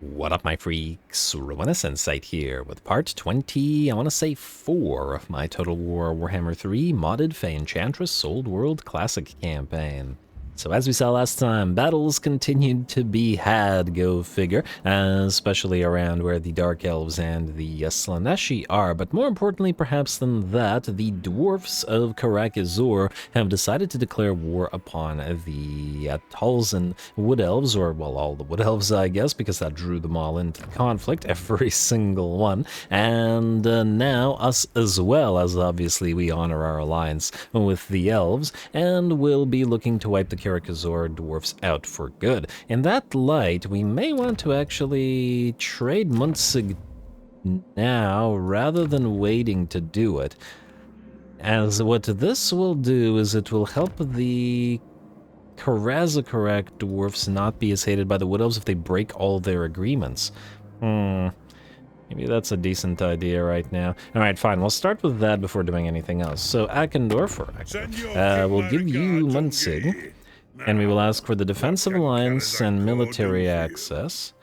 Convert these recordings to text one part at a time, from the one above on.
What up, my freaks? RuinusInsight here with part 20, I want to say 4 of my Total War Warhammer 3 modded Fay Enchantress Old World Classic campaign. So as we saw last time, battles continued to be had, go figure, especially around where the Dark Elves and the Slaaneshi are, but more importantly perhaps than that, the Dwarfs of Carcassonne have decided to declare war upon the Talzin Wood Elves, or well, all the Wood Elves I guess, because that drew them all into the conflict, every single one, and now us as well, as obviously we honor our alliance with the Elves, and will be looking to wipe the Carcassonne dwarfs out for good. In that light, we may want to actually trade Munzig now rather than waiting to do it. As what this will do is it will help the Carcassonne dwarfs not be as hated by the Wood Elves if they break all their agreements. Maybe that's a decent idea right now. Alright, fine. We'll start with that before doing anything else. So, Akendorf, we'll give you Munzig, and we will ask for the Defensive Alliance and military access,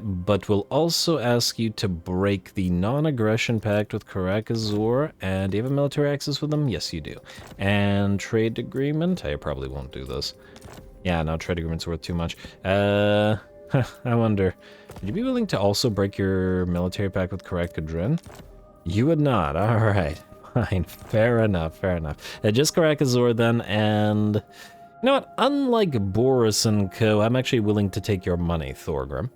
but we'll also ask you to break the non-aggression pact with Carcassonne. And do you have a military access with them? Yes, you do. And trade agreement? I probably won't do this. Yeah, no, trade agreement's worth too much. I wonder, would you be willing to also break your military pact with Carcassonne? You would not. Alright, fine. Fair enough, fair enough. Just Carcassonne then, and you know what? Unlike Boris and co, I'm actually willing to take your money, Thorgrim.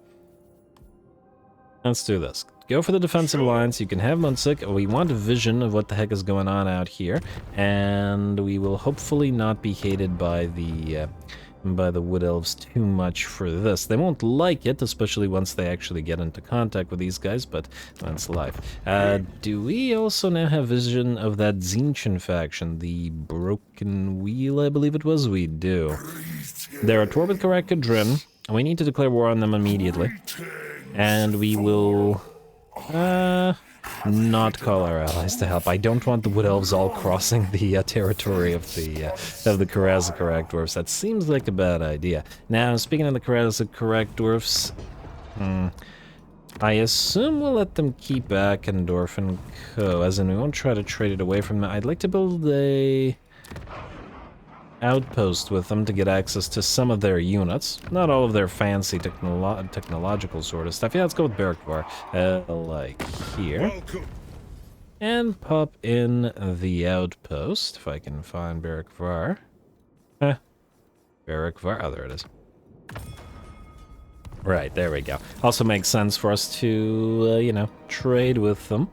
Let's do this. Go for the Defensive Alliance. You can have Munzig. We want a vision of what the heck is going on out here, and we will hopefully not be hated by the Wood Elves too much for this. They won't like it, especially once they actually get into contact with these guys, but that's life. Do we also now have vision of that Zinchen faction, the Broken Wheel, I believe it was? We do. They're at war with Carcassonne, and we need to declare war on them immediately. And we will not call our allies to help. I don't want the Wood Elves all crossing the territory of the Carcassonne dwarfs. That seems like a bad idea. Now, speaking of the Carcassonne dwarfs, I assume we'll let them keep Akendorf and co, as in we won't try to trade it away from them. I'd like to build a outpost with them to get access to some of their units. Not all of their fancy technological sort of stuff. Yeah, let's go with Bergerac, like here. And pop in the outpost, if I can find Bergerac. Bergerac, oh, there it is. Right, there we go. Also makes sense for us to, you know, trade with them,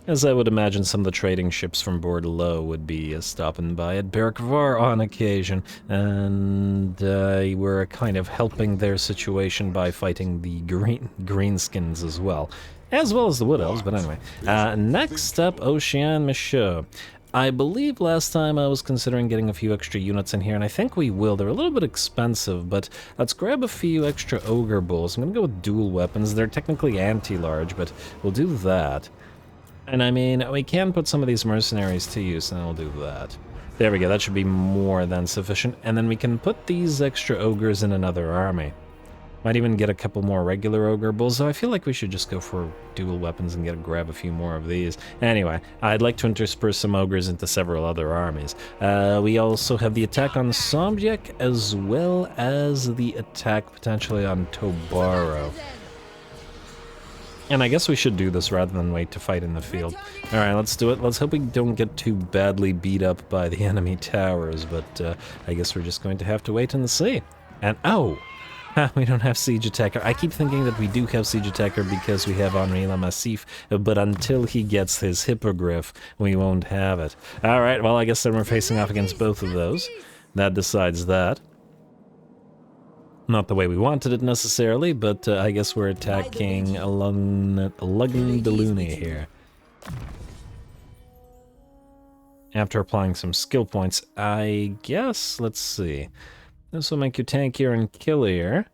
as I would imagine some of the trading ships from Bordeaux would be stopping by at Bergerac on occasion, and we're kind of helping their situation by fighting the greenskins as well as the Wood Elves, but anyway. Next up, Ocean Michaud. I believe last time I was considering getting a few extra units in here, and I think we will. They're a little bit expensive, but let's grab a few extra Ogre Bulls. I'm gonna go with dual weapons. They're technically anti-large, but we'll do that. And I mean, we can put some of these mercenaries to use, and we'll do that. There we go, that should be more than sufficient. And then we can put these extra ogres in another army. Might even get a couple more regular ogre bulls, so I feel like we should just go for dual weapons and grab a few more of these. Anyway, I'd like to intersperse some ogres into several other armies. We also have the attack on Sombiek, as well as the attack potentially on Tobaro. And I guess we should do this rather than wait to fight in the field. Alright, let's do it. Let's hope we don't get too badly beat up by the enemy towers, but I guess we're just going to have to wait and see. And, oh! We don't have Siege Attacker. I keep thinking that we do have Siege Attacker because we have Henri Le Massif, but until he gets his Hippogriff, we won't have it. Alright, well, I guess then we're facing off against both of those. That decides that. Not the way we wanted it necessarily, but I guess we're attacking Lugndaluni here. After applying some skill points, I guess, let's see. This will make you tankier and killier.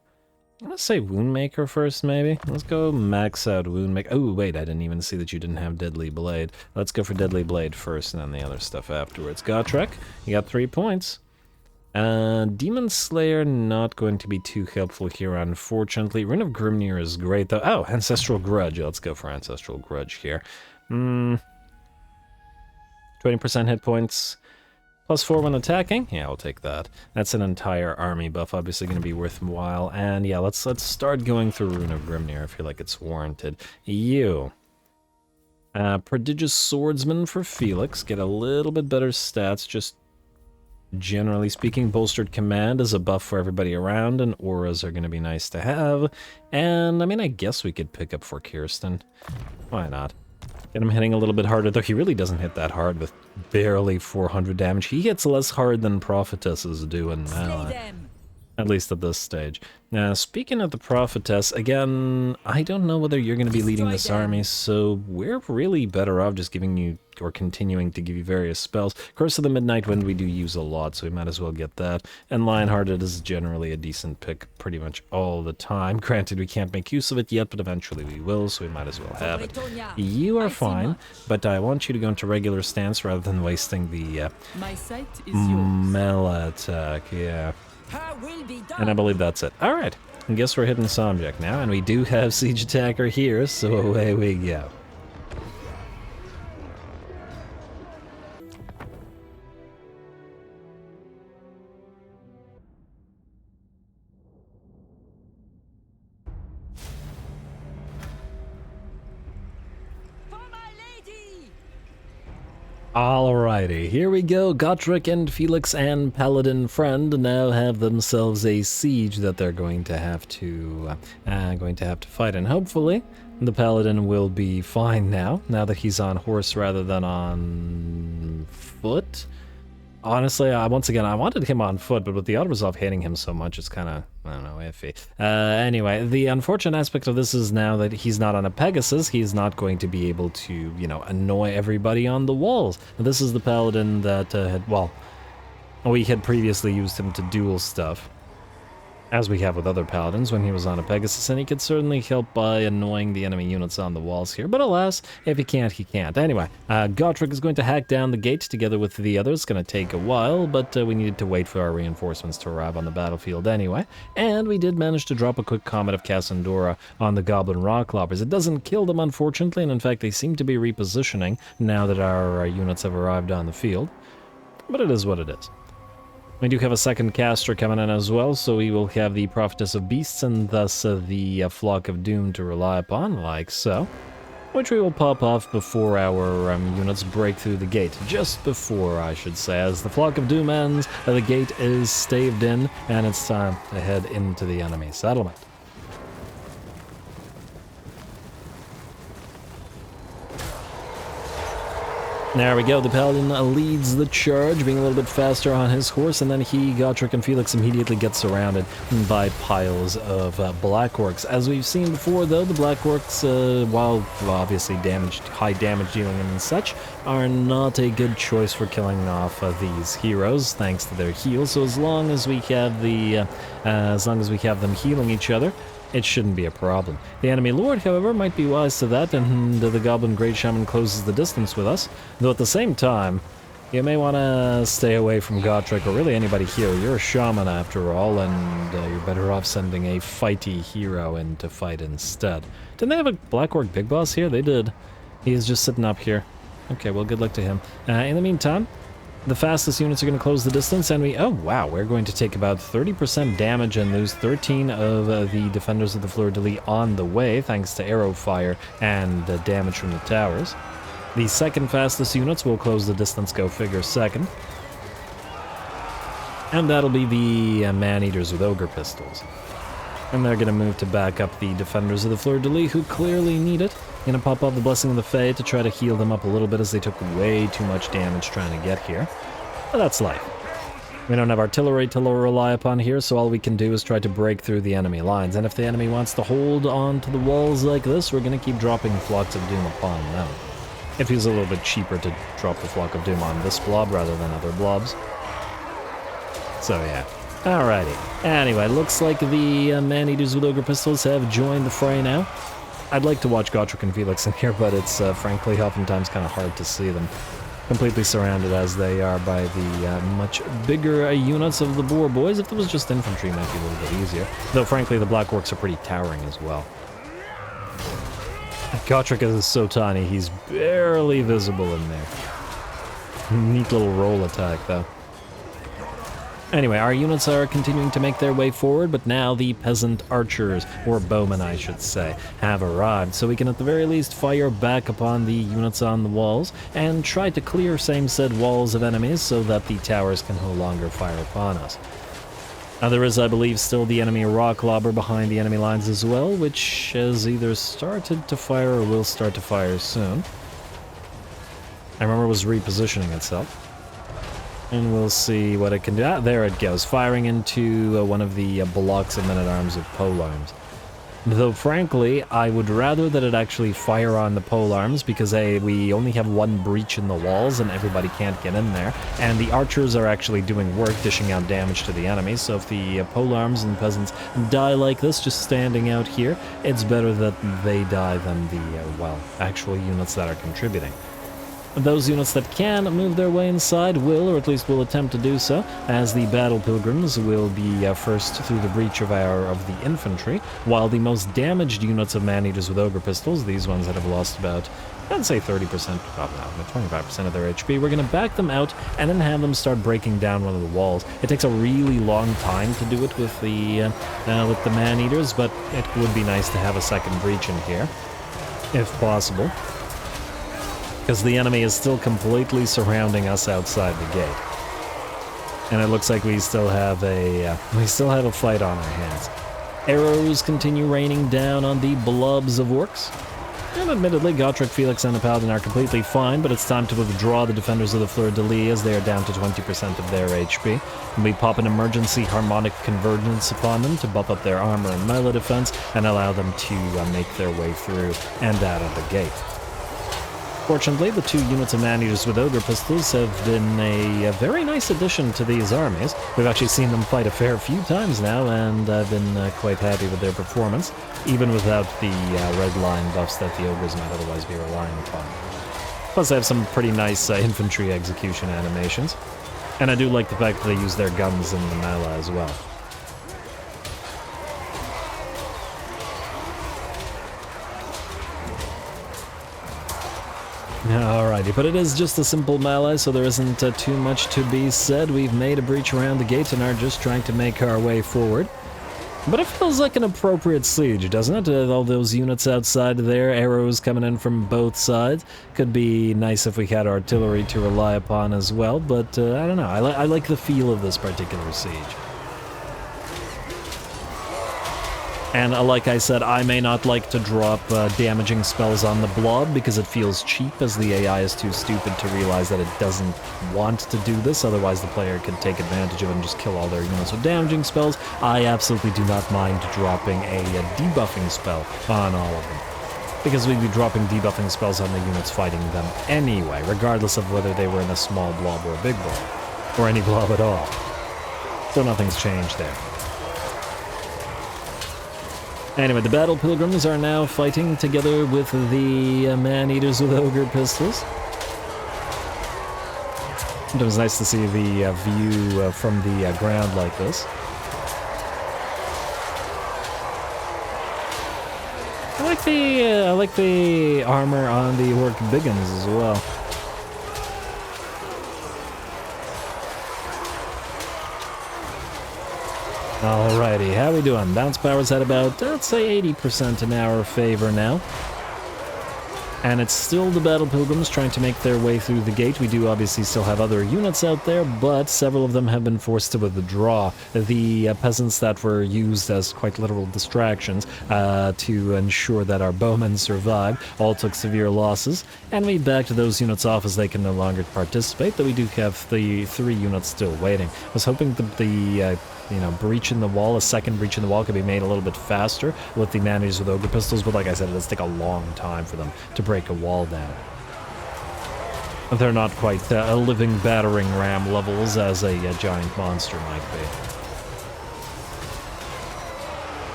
I'm gonna say Woundmaker first, maybe. Let's go max out Woundmaker. Oh, wait, I didn't even see that you didn't have Deadly Blade. Let's go for Deadly Blade first and then the other stuff afterwards. Gotrek, you got 3 points. Demon Slayer not going to be too helpful here, unfortunately. Rune of Grimnir is great, though. Oh, Ancestral Grudge. Let's go for Ancestral Grudge here. 20% hit points. +4 when attacking? Yeah, I'll take that. That's an entire army buff, obviously going to be worthwhile. And yeah, let's start going through Rune of Grimnir. I feel like it's warranted. You. Prodigious Swordsman for Felix. Get a little bit better stats, just generally speaking. Bolstered Command is a buff for everybody around, and auras are going to be nice to have. And, I mean, I guess we could pick up for Kirsten. Why not? Get him hitting a little bit harder, though he really doesn't hit that hard with barely 400 damage. He hits less hard than Prophetesses do in melee, at least at this stage. Now, speaking of the Prophetess, again, I don't know whether you're going to be leading this army, so we're really better off just giving you, or continuing to give you various spells. Curse of the Midnight Wind we do use a lot, so we might as well get that. And Lionhearted is generally a decent pick pretty much all the time. Granted, we can't make use of it yet, but eventually we will, so we might as well have it. You are fine, but I want you to go into regular stance rather than wasting the melee attack, yeah. And I believe that's it. Alright, I guess we're hitting Somjak now, and we do have Siege Attacker here, so away we go. Alrighty, here we go. Gotrek and Felix and Paladin Friend now have themselves a siege that they're going to have to fight, and hopefully the Paladin will be fine now that he's on horse rather than on foot. Honestly, once again, I wanted him on foot, but with the Autoresolve hitting him so much, it's kind of, I don't know, iffy. Anyway, the unfortunate aspect of this is now that he's not on a Pegasus, he's not going to be able to, you know, annoy everybody on the walls. This is the Paladin that we had previously used him to duel stuff, as we have with other Paladins when he was on a Pegasus, and he could certainly help by annoying the enemy units on the walls here, but alas, if he can't, he can't. Anyway, Gotrek is going to hack down the gate together with the others. It's going to take a while, but we needed to wait for our reinforcements to arrive on the battlefield anyway, and we did manage to drop a quick Comet of Cassandora on the Goblin Rockloppers. It doesn't kill them, unfortunately, and in fact, they seem to be repositioning now that our units have arrived on the field, but it is what it is. We do have a second caster coming in as well, so we will have the Prophetess of Beasts and thus the Flock of Doom to rely upon, like so, which we will pop off before our units break through the gate. Just before, I should say. As the Flock of Doom ends, the gate is staved in, and it's time to head into the enemy settlement. There we go, the Paladin leads the charge, being a little bit faster on his horse, and then Gotrek and Felix immediately get surrounded by piles of Black Orcs. As we've seen before, though, the Black Orcs, while obviously high damage dealing and such, are not a good choice for killing off these heroes, thanks to their heal. So as long as we have them healing each other, it shouldn't be a problem. The enemy lord, however, might be wise to that, and the Goblin Great Shaman closes the distance with us. Though at the same time, you may want to stay away from Gotrek, or really anybody here. You're a shaman after all, and you're better off sending a fighty hero in to fight instead. Didn't they have a Black Orc Big Boss here? They did. He is just sitting up here. Okay, well, good luck to him. In the meantime, the fastest units are going to close the distance, and oh wow, we're going to take about 30% damage and lose 13 of the Defenders of the Fleur-de-Lis on the way, thanks to arrow fire and damage from the towers. The second fastest units will close the distance, go figure second. And that'll be the Man-Eaters with Ogre Pistols. And they're going to move to back up the Defenders of the Fleur-de-Lis, who clearly need it. Going to pop off the Blessing of the Fay to try to heal them up a little bit, as they took way too much damage trying to get here. But that's life. We don't have artillery to rely upon here, so all we can do is try to break through the enemy lines. And if the enemy wants to hold on to the walls like this, we're going to keep dropping Flocks of Doom upon them. It feels a little bit cheaper to drop the Flock of Doom on this blob rather than other blobs. So yeah. Alrighty. Anyway, looks like the Man-Eaters with Ogre Pistols have joined the fray now. I'd like to watch Gotrek and Felix in here, but it's frankly oftentimes kind of hard to see them. completely surrounded as they are by the much bigger units of the Boar Boys. If it was just infantry, it might be a little bit easier. Though, frankly, the Black Orcs are pretty towering as well. Gotrek is so tiny, he's barely visible in there. Neat little roll attack, though. Anyway, our units are continuing to make their way forward, but now the peasant archers, or bowmen I should say, have arrived, so we can at the very least fire back upon the units on the walls, and try to clear same said walls of enemies so that the towers can no longer fire upon us. Now there is, I believe, still the enemy rock lobber behind the enemy lines as well, which has either started to fire or will start to fire soon. I remember it was repositioning itself. And we'll see what it can do. Ah, there it goes, firing into one of the blocks of men-at-arms of polearms. Though, frankly, I would rather that it actually fire on the polearms, because A, we only have one breach in the walls and everybody can't get in there, and the archers are actually doing work, dishing out damage to the enemies, so if the polearms and peasants die like this, just standing out here, it's better that they die than the, well, actual units that are contributing. Those units that can move their way inside will, or at least will attempt to do so, as the battle pilgrims will be first through the breach of the infantry, while the most damaged units of man-eaters with ogre pistols, these ones that have lost about, I'd say 30%, about 25% of their HP, we're going to back them out and then have them start breaking down one of the walls. It takes a really long time to do it with the man-eaters, but it would be nice to have a second breach in here, if possible. Because the enemy is still completely surrounding us outside the gate. And it looks like we still have a fight on our hands. Arrows continue raining down on the blobs of orcs. And admittedly, Gotrek, Felix, and the Paladin are completely fine, but it's time to withdraw the defenders of the Fleur-de-Lis as they are down to 20% of their HP. And we pop an emergency harmonic convergence upon them to buff up their armor and melee defense and allow them to make their way through and out of the gate. Fortunately, the two units of man-eaters with ogre pistols have been a very nice addition to these armies. We've actually seen them fight a fair few times now, and I've been quite happy with their performance, even without the red line buffs that the ogres might otherwise be relying upon. Plus, they have some pretty nice infantry execution animations, and I do like the fact that they use their guns in the melee as well. Alrighty, but it is just a simple melee, so there isn't too much to be said. We've made a breach around the gate and are just trying to make our way forward. But it feels like an appropriate siege, doesn't it? All those units outside there, arrows coming in from both sides. Could be nice if we had artillery to rely upon as well, but I don't know. I like the feel of this particular siege. And like I said, I may not like to drop damaging spells on the blob because it feels cheap, as the AI is too stupid to realize that it doesn't want to do this, otherwise the player could take advantage of it and just kill all their units with damaging spells. I absolutely do not mind dropping a debuffing spell on all of them, because we'd be dropping debuffing spells on the units fighting them anyway, regardless of whether they were in a small blob or a big blob, or any blob at all. So nothing's changed there. Anyway, the battle pilgrims are now fighting together with the man-eaters with ogre pistols. It was nice to see the view from the ground like this. I like the armor on the orc biggins as well. Alrighty, how we doing? Bounce power's at about, let's say, 80% in our favor now. And it's still the battle pilgrims trying to make their way through the gate. We do obviously still have other units out there, but several of them have been forced to withdraw. The peasants that were used as quite literal distractions to ensure that our bowmen survived all took severe losses, and we backed those units off as they can no longer participate, though we do have the 3 units still waiting. I was hoping that the breach in the wall, a second breach in the wall, could be made a little bit faster with the man-eaters with ogre pistols, but like I said, it does take a long time for them to break a wall down. They're not quite a living battering ram levels as a giant monster might be.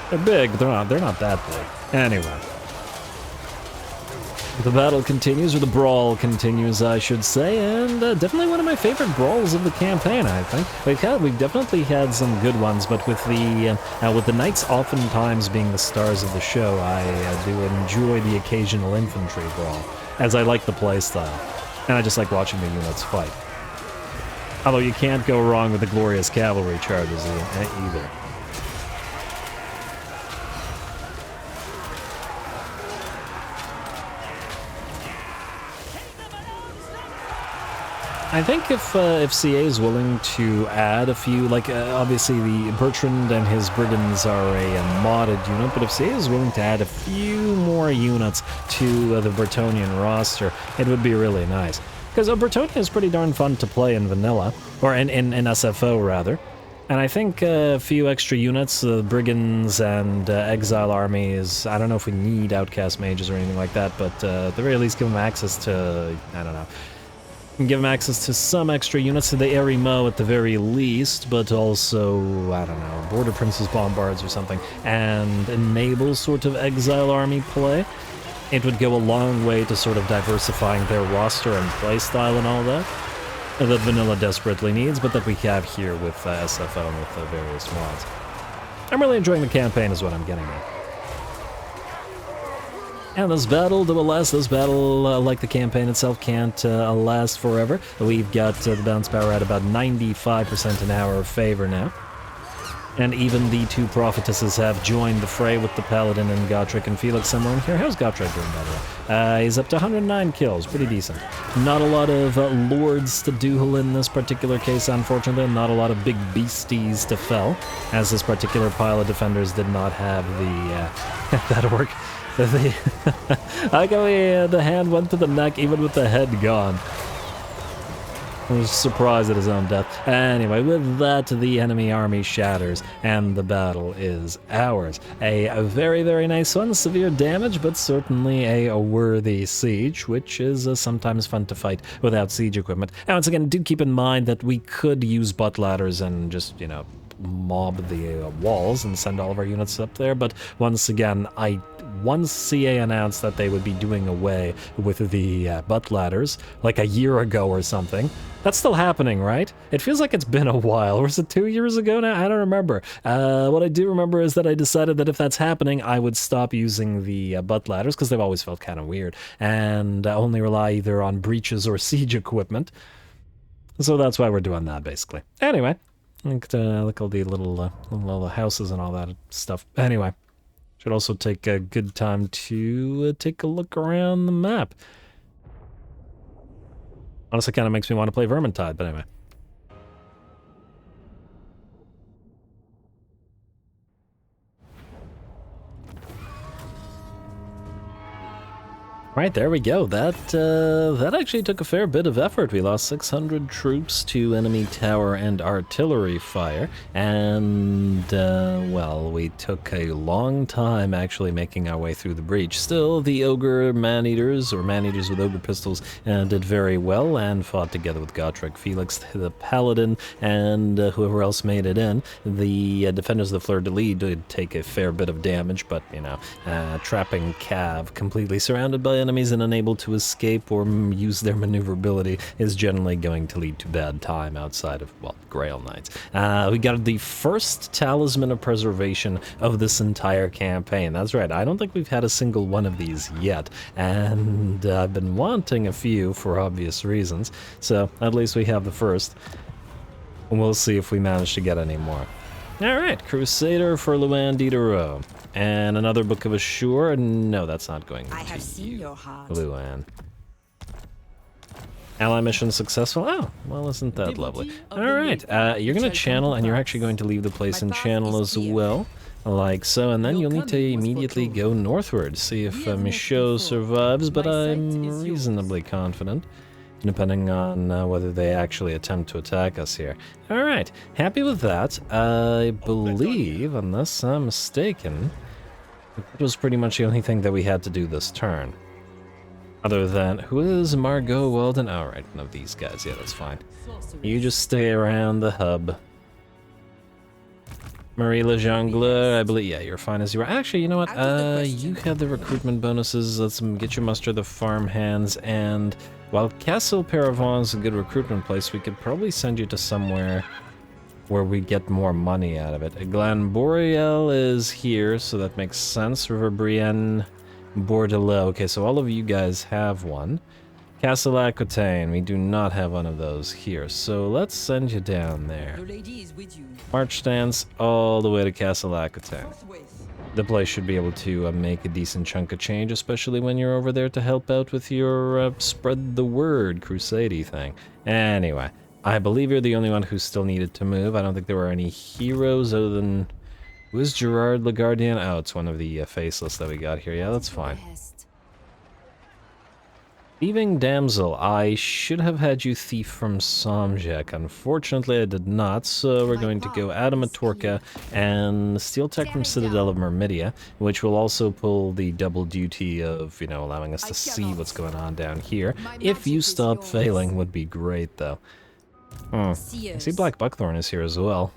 They're big, but they're not that big. Anyway. The battle continues, or the brawl continues, I should say, and definitely one of my favorite brawls of the campaign, I think. We've definitely had some good ones, but with the knights oftentimes being the stars of the show, I do enjoy the occasional infantry brawl, as I like the playstyle, and I just like watching the units fight. Although you can't go wrong with the glorious cavalry charges either. I think if CA is willing to add a few, like obviously the Bertrand and his brigands are a modded unit, but if CA is willing to add a few more units to the Bretonnian roster, it would be really nice. Because Bretonnia is pretty darn fun to play in vanilla, or in SFO rather. And I think a few extra units, brigands and exile armies, I don't know if we need outcast mages or anything like that, but at the very least give them access to, I don't know, give them access to some extra units to the Erimo at the very least, but also, I don't know, Border Prince's Bombards or something, and enable sort of exile army play. It would go a long way to sort of diversifying their roster and playstyle and all that vanilla desperately needs, but that we have here with SFO and with the various mods. I'm really enjoying the campaign is what I'm getting at. And this battle, like the campaign itself, can't last forever. We've got the bounce power at about 95% in our favor now. And even the two prophetesses have joined the fray with the paladin and Gotrek and Felix somewhere in here. How's Gotrek doing, by the way? He's up to 109 kills, pretty decent. Not a lot of lords to duel in this particular case, unfortunately, and not a lot of big beasties to fell, as this particular pile of defenders did not have the... that orc. I like how the hand went to the neck even with the head gone. I was surprised at his own death. Anyway, with that, the enemy army shatters, and the battle is ours. A very, very nice one. Severe damage, but certainly a worthy siege, which is sometimes fun to fight without siege equipment. And once again, do keep in mind that we could use butt ladders and just, you know, mob the walls and send all of our units up there, but once again, once CA announced that they would be doing away with the butt ladders, like a year ago or something. That's still happening, right? It feels like it's been a while. Or was it 2 years ago now? I don't remember. What I do remember is that I decided that if that's happening, I would stop using the butt ladders, because they've always felt kind of weird, and only rely either on breaches or siege equipment. So that's why we're doing that, basically. Anyway, look at all the little houses and all that stuff. Anyway, should also take a good time to take a look around the map. Honestly, kind of makes me want to play Vermintide, but anyway. Right, there we go. That actually took a fair bit of effort. We lost 600 troops to enemy tower and artillery fire, and, well, we took a long time actually making our way through the breach. Still, the ogre man-eaters, or man-eaters with ogre pistols, did very well and fought together with Gotrek, Felix, the paladin, and whoever else made it in. The defenders of the fleur-de-lis did take a fair bit of damage, but, you know, trapping Cav completely surrounded by enemies and unable to escape or use their maneuverability is generally going to lead to bad time outside of, well, Grail Knights. We got the first Talisman of Preservation of this entire campaign. That's right, I don't think we've had a single one of these yet, and I've been wanting a few for obvious reasons, so at least we have the first. We'll see if we manage to get any more. Alright, Crusader for Luan Diderot. And another Book of Assure. No, that's not going to Luan. Ally mission successful. Oh, well, isn't that lovely? Alright, you're going to channel, and you're actually going to leave the place in channel as well. Like so, and then you'll need to immediately go northward, see if Michaud survives, but I'm reasonably confident, depending on whether they actually attempt to attack us here. Alright, happy with that. I believe, unless I'm mistaken, it was pretty much the only thing that we had to do this turn. Other than, who is Margot Weldon? Alright, one of these guys. Yeah, that's fine. You just stay around the hub. Marie Le Jongleur, I believe, yeah, you're fine as you are. Actually, you know what, you have the recruitment bonuses, let's get you muster the farm hands, and while Castle Caravans is a good recruitment place, we could probably send you to somewhere where we get more money out of it. Glen Boreal is here, so that makes sense. River Brienne, Bordelot. Okay, so all of you guys have one. Castle Aquitaine, we do not have one of those here, so let's send you down there. The lady is with you. March stance all the way to Castle Aquitaine. The place should be able to make a decent chunk of change, especially when you're over there to help out with your spread the word crusade thing. Anyway, I believe you're the only one who still needed to move. I don't think there were any heroes other than... Who is Gerard Le Gardien? Oh, it's one of the faceless that we got here. Yeah, that's fine. Thieving Damsel, I should have had you thief from Somjek. Unfortunately, I did not, so we're going to go Adamatorka and Steel Tech from Citadel of Myrmidia, which will also pull the double duty of, you know, allowing us to see what's going on down here. If you stop failing, would be great, though. I see Black Buckthorn is here as well.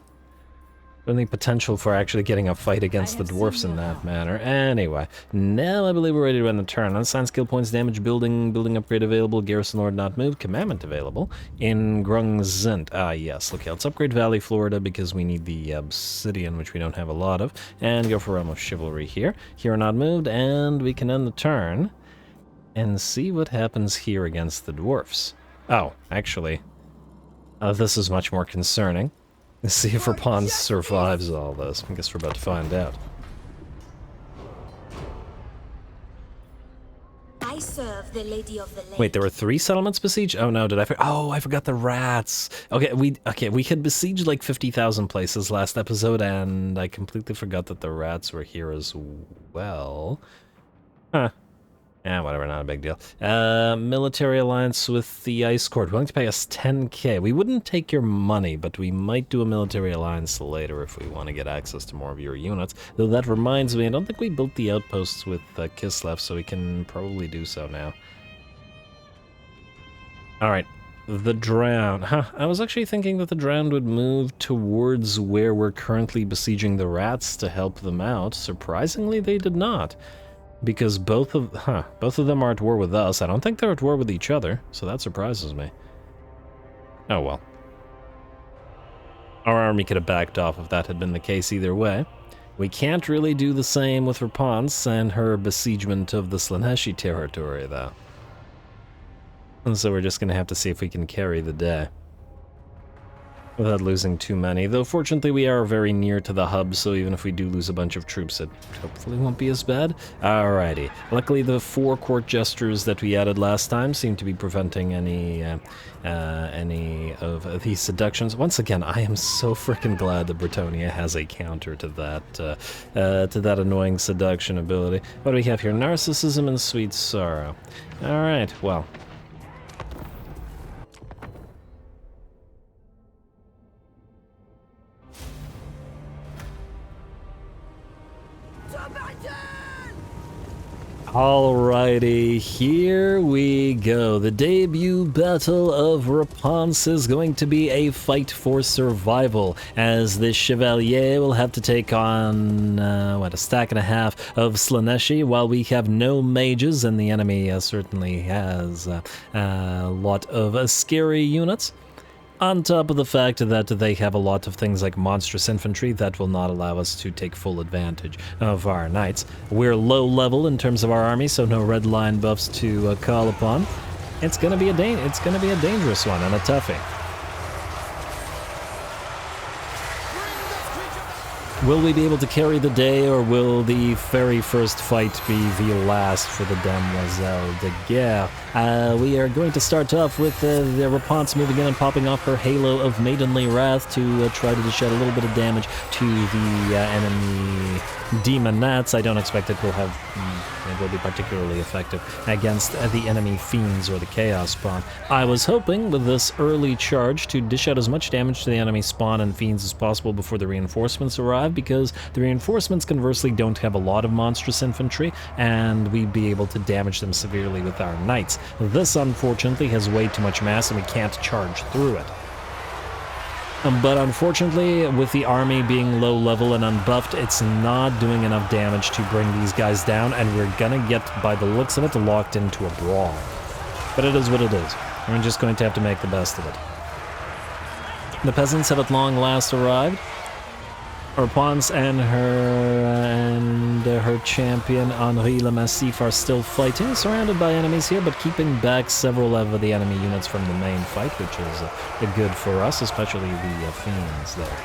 Only potential for actually getting a fight against the dwarfs in that manner. Anyway, now I believe we're ready to end the turn. Unassigned skill points, damage, building upgrade available, garrison lord not moved, commandment available. In Grungzint, yes, okay, let's upgrade Valley, Florida, because we need the obsidian, which we don't have a lot of, and go for Realm of Chivalry here. Here not moved, and we can end the turn and see what happens here against the dwarfs. Oh, actually, this is much more concerning. Let's see if Rapon survives all this. I guess we're about to find out. I serve the Lady of the Lake. Wait, there were 3 settlements besieged? Oh no, did I oh, I forgot the rats. Okay, we had besieged like 50,000 places last episode, and I completely forgot that the rats were here as well. Huh. Yeah, whatever, not a big deal. Military alliance with the Ice Court, willing to pay us 10k. We wouldn't take your money, but we might do a military alliance later if we want to get access to more of your units. Though that reminds me, I don't think we built the outposts with Kislev, so we can probably do so now. Alright, the Drowned. Huh, I was actually thinking that the Drowned would move towards where we're currently besieging the rats to help them out. Surprisingly, they did not. Because both of them are at war with us. I don't think they're at war with each other, so that surprises me. Oh well. Our army could have backed off if that had been the case either way. We can't really do the same with Rapance and her besiegement of the Slaneshi territory, though. And so we're just going to have to see if we can carry the day without losing too many, though fortunately we are very near to the hub, so even if we do lose a bunch of troops, it hopefully won't be as bad. Alrighty. Luckily the 4 court jesters that we added last time seem to be preventing any of these seductions. Once again, I am so freaking glad that Bretonnia has a counter to that annoying seduction ability. What do we have here? Narcissism and Sweet Sorrow. Alright, well. Alrighty, here we go. The debut battle of Rapance is going to be a fight for survival, as the Chevalier will have to take on, a stack and a half of Slaneshi, while we have no mages, and the enemy certainly has a lot of scary units. On top of the fact that they have a lot of things like monstrous infantry that will not allow us to take full advantage of our knights. We're low level in terms of our army, so no red line buffs to call upon. It's gonna be a dangerous one and a toughie. Will we be able to carry the day, or will the very first fight be the last for the Demoiselle de Guerre? We are going to start off with the Rapance moving in and popping off her Halo of Maidenly Wrath to try to shed a little bit of damage to the enemy Demonettes. I don't expect it will be particularly effective against the enemy Fiends or the Chaos Spawn. I was hoping with this early charge to dish out as much damage to the enemy Spawn and Fiends as possible before the reinforcements arrive, because the reinforcements conversely don't have a lot of monstrous infantry, and we'd be able to damage them severely with our knights. This, unfortunately, has way too much mass and we can't charge through it. But unfortunately, with the army being low level and unbuffed, it's not doing enough damage to bring these guys down, and we're gonna get, by the looks of it, locked into a brawl. But it is what it is. We're just going to have to make the best of it. The peasants have at long last arrived. Rapunz and her champion Henri Le Massif are still fighting, surrounded by enemies here, but keeping back several of the enemy units from the main fight, which is good for us, especially the fiends there.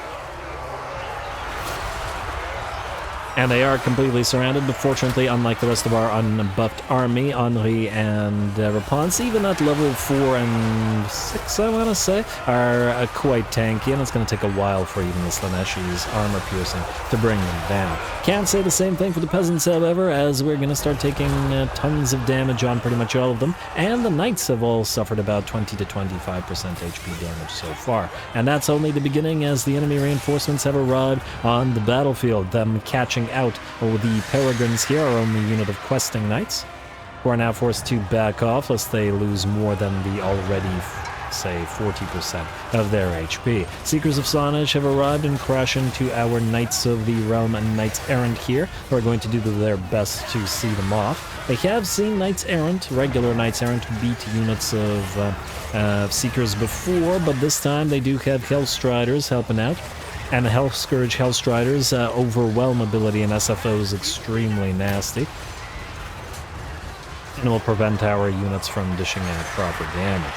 And they are completely surrounded, but fortunately, unlike the rest of our unbuffed army, Henri and Rapunz, even at level 4 and 6, I want to say, are quite tanky, and it's going to take a while for even the Slaneshi's armor piercing to bring them down. Can't say the same thing for the peasants, however, as we're going to start taking tons of damage on pretty much all of them, and the knights have all suffered about 20 to 25% HP damage so far. And that's only the beginning, as the enemy reinforcements have arrived on the battlefield, them catching out the Peregrines here, our only unit of questing knights, who are now forced to back off lest they lose more than the already, say, 40% of their HP. Seekers of Slaanesh have arrived and crash into our Knights of the Realm and Knights Errant here, who are going to do their best to see them off. They have seen Knights Errant, regular Knights Errant, beat units of Seekers before, but this time they do have Hellstriders helping out. And the Hell Scourge Hellstriders' overwhelm ability in SFO is extremely nasty, and will prevent our units from dishing out proper damage.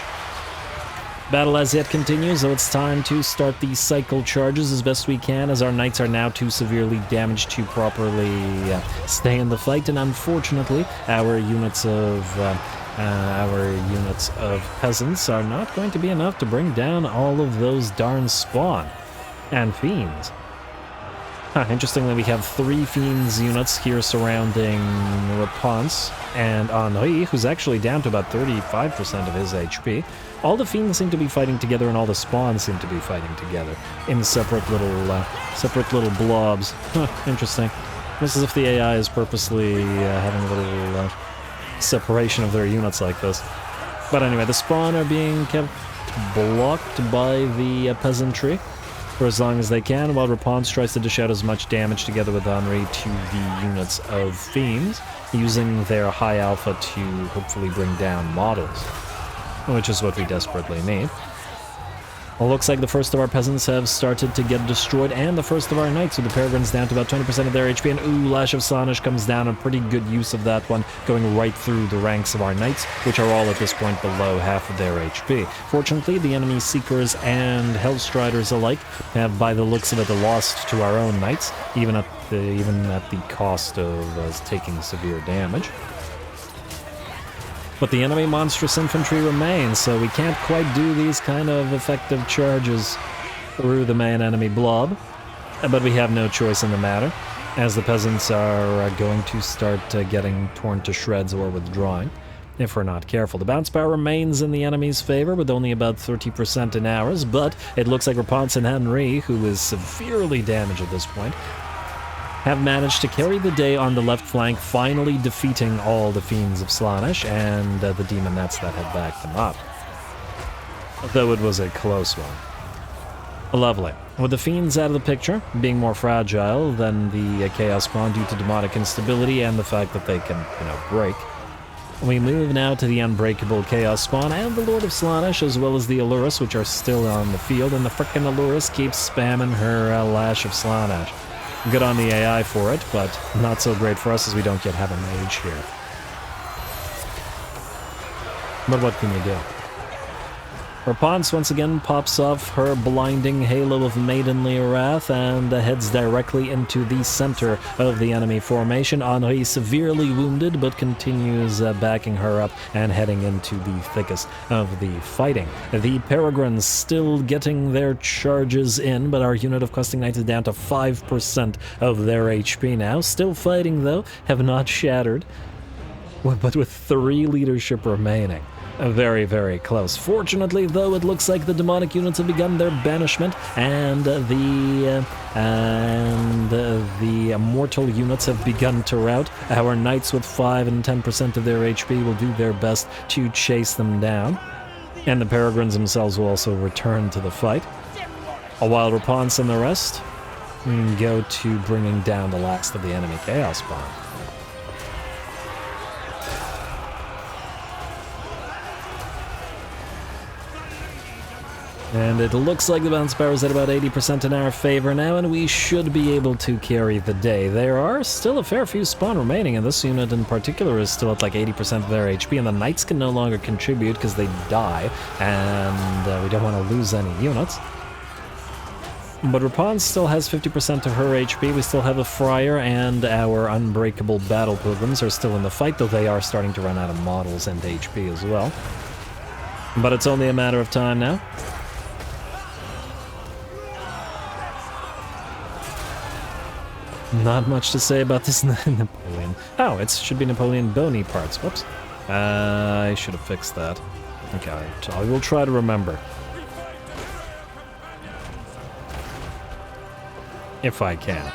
Battle as yet continues, though it's time to start the cycle charges as best we can, as our knights are now too severely damaged to properly stay in the fight, and unfortunately, our units of peasants are not going to be enough to bring down all of those darn spawn and fiends. Interestingly, we have 3 fiends units here surrounding Rapunz and Henri, who's actually down to about 35% of his HP. All the fiends seem to be fighting together, and all the spawns seem to be fighting together in separate little blobs. Interesting. This is if the AI is purposely having a little separation of their units like this. But anyway, the spawn are being kept blocked by the peasantry for as long as they can, while Rapunz tries to dish out as much damage together with Henri to the units of fiends, using their high alpha to hopefully bring down models, which is what we desperately need. Well, looks like the first of our peasants have started to get destroyed, and the first of our knights, with the Peregrines down to about 20% of their HP, and ooh, Lash of Slaanesh comes down, a pretty good use of that one, going right through the ranks of our knights, which are all at this point below half of their HP. Fortunately, the enemy Seekers and Hellstriders alike have, by the looks of it, lost to our own knights, even at the cost of us taking severe damage. But the enemy monstrous infantry remains, so we can't quite do these kind of effective charges through the main enemy blob. But we have no choice in the matter, as the peasants are going to start getting torn to shreds or withdrawing, if we're not careful. The bounce power remains in the enemy's favor, with only about 30% in ours, but it looks like Rapunz and Henri, who is severely damaged at this point, have managed to carry the day on the left flank, finally defeating all the fiends of Slaanesh and the demonettes that had backed them up. Though it was a close one. Lovely. With the fiends out of the picture, being more fragile than the Chaos Spawn due to demonic instability and the fact that they can, break, we move now to the Unbreakable Chaos Spawn and the Lord of Slaanesh, as well as the Allurus, which are still on the field, and the frickin' Allurus keeps spamming her Lash of Slaanesh. Good on the AI for it, but not so great for us as we don't yet have a mage here. But what can you do? Rapunz once again pops off her blinding halo of maidenly wrath and heads directly into the center of the enemy formation. Henri severely wounded, but continues backing her up and heading into the thickest of the fighting. The Peregrines still getting their charges in, but our unit of questing knights is down to 5% of their HP now. Still fighting though, have not shattered, but with 3 leadership remaining. Very, very close. Fortunately, though, it looks like the demonic units have begun their banishment, and the mortal units have begun to rout. Our knights with 5 and 10% of their HP will do their best to chase them down, and the Peregrines themselves will also return to the fight. while Rapunzel and the rest go to bringing down the last of the enemy Chaos Spawn. And it looks like the bounce power is at about 80% in our favor now, and we should be able to carry the day. There are still a fair few spawn remaining, and this unit in particular is still at like 80% of their HP, and the knights can no longer contribute because they die, and we don't want to lose any units. But Rapon still has 50% of her HP, we still have a Friar, and our Unbreakable Battle Pilgrims are still in the fight, though they are starting to run out of models and HP as well. But it's only a matter of time now. Not much to say about this Napoleon. Oh, it should be Napoleon bony parts. Whoops. I should have fixed that. Okay, I will try to remember. If I can.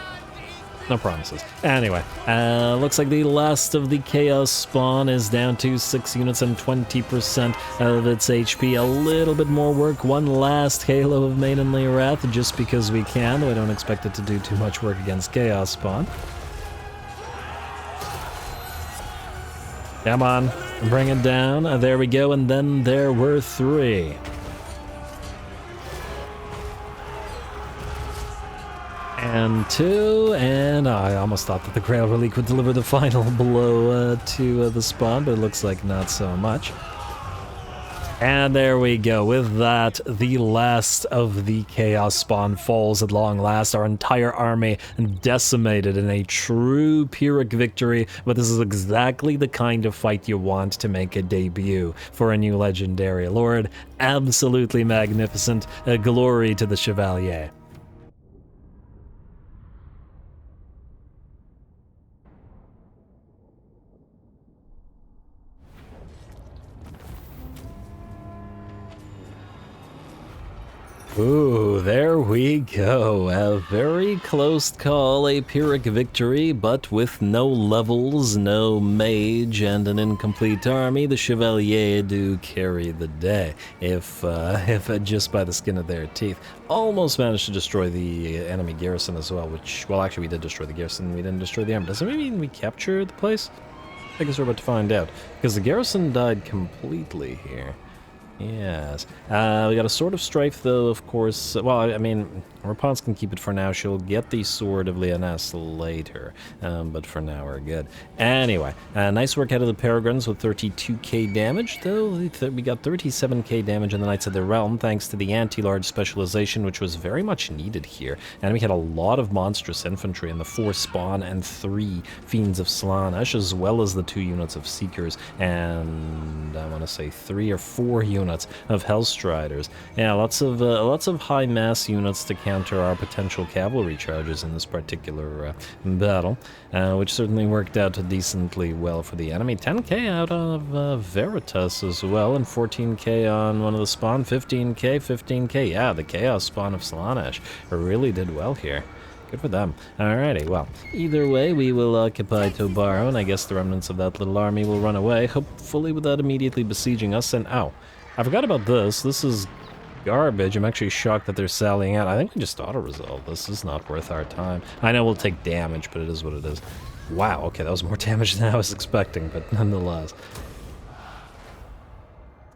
No promises. Anyway, looks like the last of the Chaos Spawn is down to 6 units and 20% of its HP. A little bit more work. One last Halo of Maidenly Wrath, just because we can. We don't expect it to do too much work against Chaos Spawn. Come on, bring it down. There we go, and then there were 3. And 2, and I almost thought that the Grail Relic would deliver the final blow to the spawn, but it looks like not so much. And there we go. With that, the last of the Chaos Spawn falls at long last. Our entire army decimated in a true Pyrrhic victory, but this is exactly the kind of fight you want to make a debut for a new Legendary Lord. Absolutely magnificent. Glory to the Chevalier. Ooh, there we go. A very close call, a Pyrrhic victory, but with no levels, no mage, and an incomplete army, the Chevalier do carry the day, if just by the skin of their teeth. Almost managed to destroy the enemy garrison as well, which, well, actually we did destroy the garrison, we didn't destroy the army. Does it mean we captured the place? I guess we're about to find out, because the garrison died completely here. Yes. We got a Sword of Strife, though, of course. Well, I mean, Rapunzel can keep it for now. She'll get the Sword of Lyonesse later. But for now, we're good. Anyway, nice work out of the Peregrines with 32k damage, though. We got 37k damage in the Knights of the Realm, thanks to the anti-large specialization, which was very much needed here. And we had a lot of monstrous infantry in the 4 Spawn and 3 Fiends of Slaanesh, as well as the 2 units of Seekers, and I want to say 3 or 4 units of Hellstriders. Yeah, lots of high mass units to counter our potential cavalry charges in this particular battle, which certainly worked out decently well for the enemy. 10k out of Veritas as well, and 14k on one of the Spawn, 15k. Yeah, the Chaos Spawn of Slaanesh really did well here. Good for them. Alrighty, well, either way, we will occupy Tobaro, and I guess the remnants of that little army will run away, hopefully without immediately besieging us. And ow, I forgot about this. This is garbage. I'm actually shocked that they're sallying out. I think we just auto-resolve. This is not worth our time. I know we'll take damage, but it is what it is. Wow, okay, that was more damage than I was expecting, but nonetheless.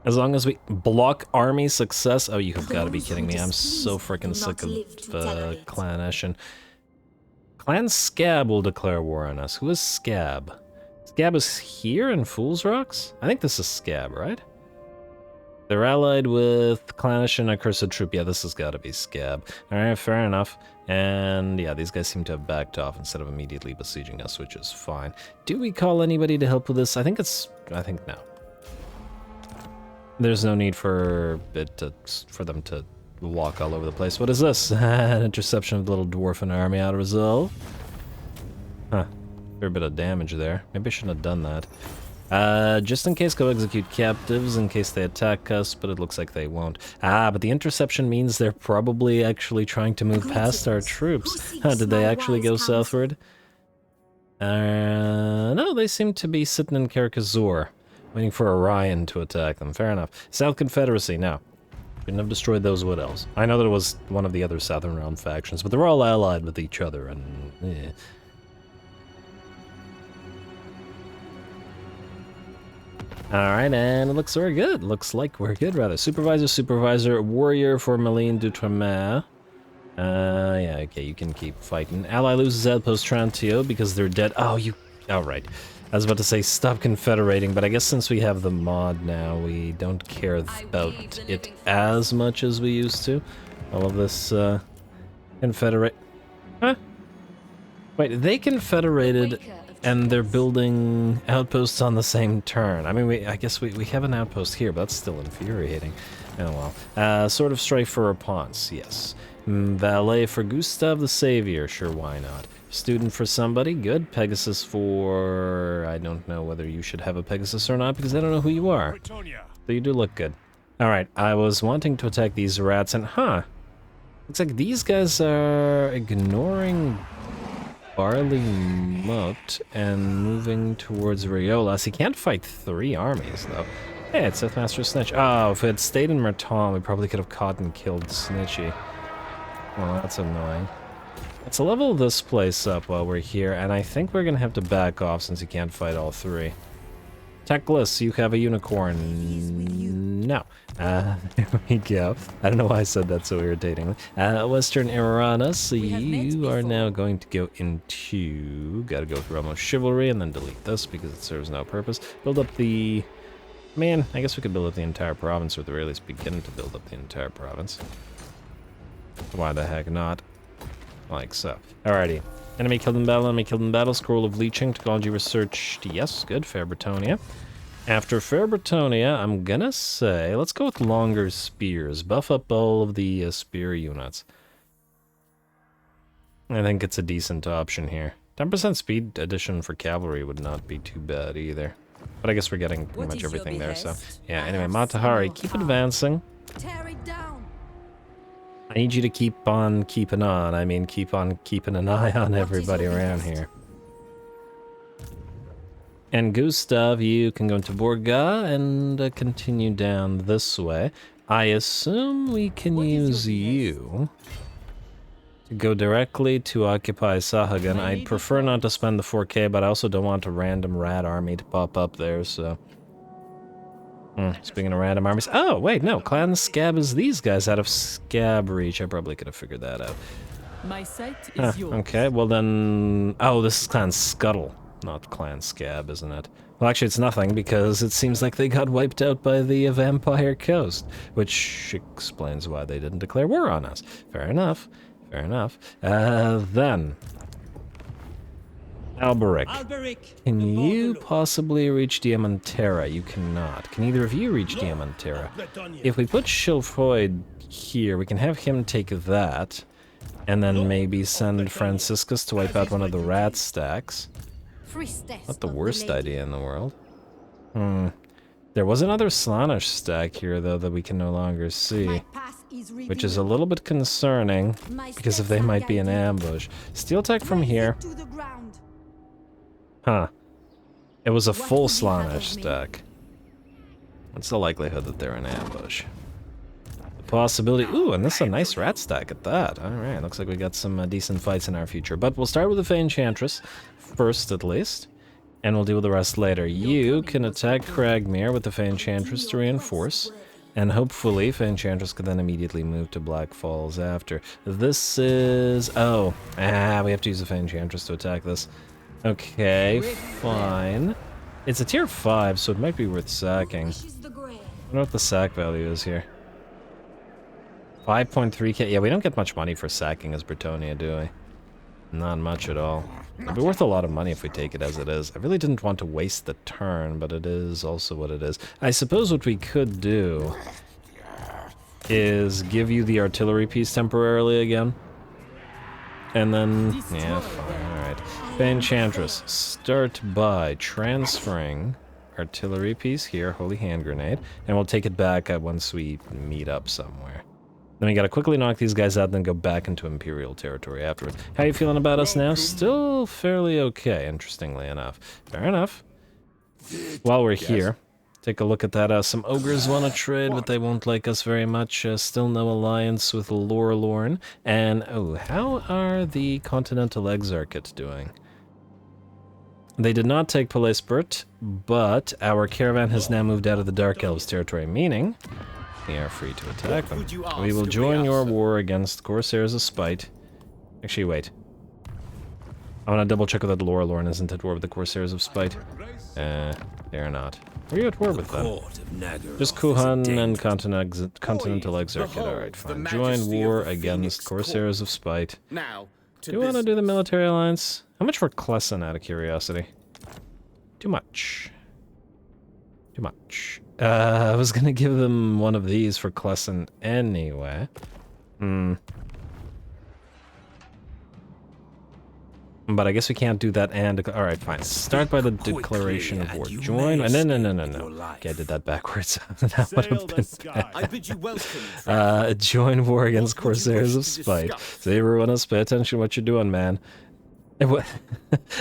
As long as we block army success... Oh, you have got to be kidding me. I'm so freaking sick of Clan Eshin. Clan Scab will declare war on us. Who is Scab? Scab is here in Fool's Rocks? I think this is Scab, right? They're allied with Clanish and Accursed Troop. Yeah, this has got to be Scab. Alright, fair enough. And yeah, these guys seem to have backed off instead of immediately besieging us, which is fine. Do we call anybody to help with this? I think no. There's no need for them to walk all over the place. What is this? An interception of the little dwarfen army out of resolve. Huh. Fair bit of damage there. Maybe I shouldn't have done that. Just in case, go execute captives in case they attack us, but it looks like they won't. But the interception means they're probably actually trying to move past our troops. Did they actually go southward? No, they seem to be sitting in Carcassonne, waiting for Orion to attack them. Fair enough. South Confederacy, no. Shouldn't have destroyed those Wood Elves. I know that it was one of the other Southern Realm factions, but they're all allied with each other, and Alright, and it looks very good. Looks like we're good, rather. Supervisor, Warrior for Malene d'Outre-mer. Yeah, okay, you can keep fighting. Ally loses Outpost Trantio because they're dead. Oh, you... Alright. I was about to say stop confederating, but I guess since we have the mod now, we don't care about it as much as we used to. All of this, confederate... Huh? Wait, they confederated... And they're building outposts on the same turn. I mean, I guess we have an outpost here, but that's still infuriating. Oh well. Sword of Strife for Rapunzel, yes. Valet for Gustav the Savior, sure, why not? Student for somebody, good. Pegasus for... I don't know whether you should have a Pegasus or not, because I don't know who you are. Bretonnia. So you do look good. Alright, I was wanting to attack these rats, and looks like these guys are ignoring Barley Moat and moving towards Riolas. He can't fight 3 armies, though. Hey, it's Sith Master Snitch. Oh, if it had stayed in Merton, we probably could have caught and killed Snitchy. Well, that's annoying. Let's level this place up while we're here, and I think we're gonna have to back off since he can't fight all 3. Techless, you have a unicorn. No. There we go. I don't know why I said that so irritatingly. Western Iranus, you are now going to go into... Gotta go through almost Chivalry and then delete this because it serves no purpose. Build up the... Man, I guess we could build up the entire province, or at the very least begin to build up the entire province. Why the heck not? Like so. Alrighty. Enemy killed in battle, Scroll of Leeching, Technology Researched, yes, good, Fair Bretonnia. After Fair Bretonnia, I'm gonna say, let's go with longer spears. Buff up all of the spear units. I think it's a decent option here. 10% speed addition for cavalry would not be too bad either. But I guess we're getting pretty much everything there, so... Yeah, anyway, Matahari, keep advancing. Tear it down. I need you to keep on keeping on. I mean, keep on keeping an eye on everybody around here. And Gustav, you can go into Borga and continue down this way. I assume we can use you to go directly to occupy Sahagan. I'd prefer not to spend the 4K, but I also don't want a random rat army to pop up there, so... Speaking of random armies... Oh, wait, no. Clan Scab is these guys out of Scab Reach. I probably could have figured that out. My sight is yours. Okay, well then... Oh, this is Clan Scuttle, not Clan Scab, isn't it? Well, actually, it's nothing, because it seems like they got wiped out by the Vampire Coast, which explains why they didn't declare war on us. Fair enough. Fair enough. Then... Alberic, can you possibly reach Diamantera? You cannot. Can either of you reach Diamantera? If we put Chilfroid here, we can have him take that, and then maybe send Franciscus to wipe out one of the rat stacks. Not the worst idea in the world. There was another Slaanesh stack here, though, that we can no longer see, which is a little bit concerning, because if they might be an ambush. Steel Tech from here. It was a full Slaanesh stack. What's the likelihood that they're in ambush? The possibility... Ooh, and this is a nice rat stack at that. Alright, looks like we got some decent fights in our future. But we'll start with the Fay Enchantress, first at least. And we'll deal with the rest later. You can attack Cragmere with the Fay Enchantress to reinforce. And hopefully, Fay Enchantress could then immediately move to Black Falls after. This is... Oh. We have to use the Fay Enchantress to attack this. Okay, fine. It's a tier 5, so it might be worth sacking. I don't know what the sack value is here. 5.3k. Yeah, we don't get much money for sacking as Bretonnia, do we? Not much at all. It'd be worth a lot of money if we take it as it is. I really didn't want to waste the turn, but it is also what it is. I suppose what we could do is give you the artillery piece temporarily again. And then, yeah, fine, alright. Fay Enchantress, start by transferring artillery piece here, Holy Hand Grenade, and we'll take it back once we meet up somewhere. Then we gotta quickly knock these guys out, then go back into Imperial territory afterwards. How you feeling about us now? Still fairly okay, interestingly enough. Fair enough. While we're here, take a look at that. Some ogres want to trade, but they won't like us very much. Still no alliance with Lorelorn. And, oh, how are the Continental Exarchate doing? They did not take Palais-Bert, but our caravan has now moved out of the Dark Elves territory, meaning we are free to attack them. We will join your war against Corsairs of Spite. Actually, wait. I want to double check that Lorelorn isn't at war with the Corsairs of Spite. They're not. Are you at war with them? Just Kuhan and Continental Exarchate. Alright, fine. Join war against Corsairs of Spite. Do you want to do the military alliance? How much for Klesson, out of curiosity? Too much. Too much. I was gonna give them one of these for Klesson anyway. But I guess we can't do that and... Alright, fine. Start by the declaration of war. Join... No. Okay, I did that backwards. That would have been bad. I bid you welcome. Join war against Corsairs of Spite. Say, Ruinous, pay attention what you're doing, man.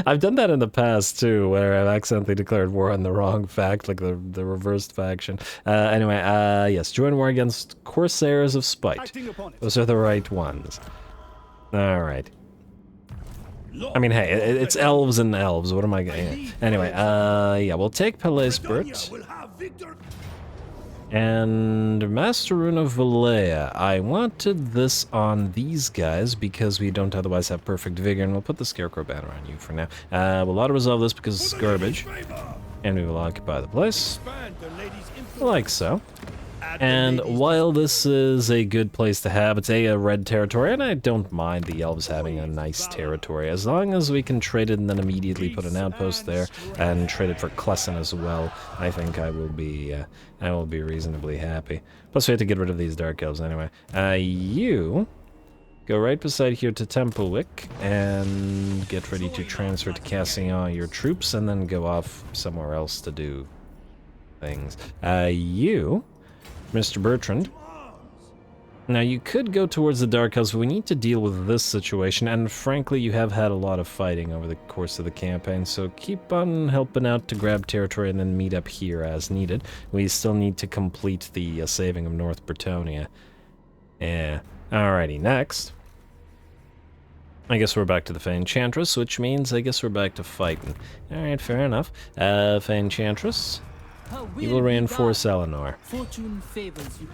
I've done that in the past, too, where I've accidentally declared war on the wrong fact, like the reversed faction. Anyway, yes, join war against Corsairs of Spite. Those are the right ones. Alright. I mean, hey, it's elves and elves. What am I getting? Anyway, yeah, we'll take Palais-Bert. And Master Rune of Valea. I wanted this on these guys because we don't otherwise have perfect vigor, and we'll put the Scarecrow banner on you for now. We'll auto-resolve this because it's garbage. And we will occupy the place. Like so. And while this is a good place to have, it's a red territory, and I don't mind the elves having a nice territory, as long as we can trade it and then immediately put an outpost there, and trade it for Klesson as well. I think I will be reasonably happy. Plus we have to get rid of these dark elves anyway. You go right beside here to Templewick, and get ready to transfer to Cassillon your troops, and then go off somewhere else to do things. You... Mr. Bertrand. Now, you could go towards the Dark Elves, but we need to deal with this situation, and frankly, you have had a lot of fighting over the course of the campaign, so keep on helping out to grab territory and then meet up here as needed. We still need to complete the saving of North Bretonnia. Yeah. Alrighty, next. I guess we're back to the Fay Enchantress, which means I guess we're back to fighting. Alright, fair enough. Fay Enchantress. You will reinforce Eleanor. Fortune favors you.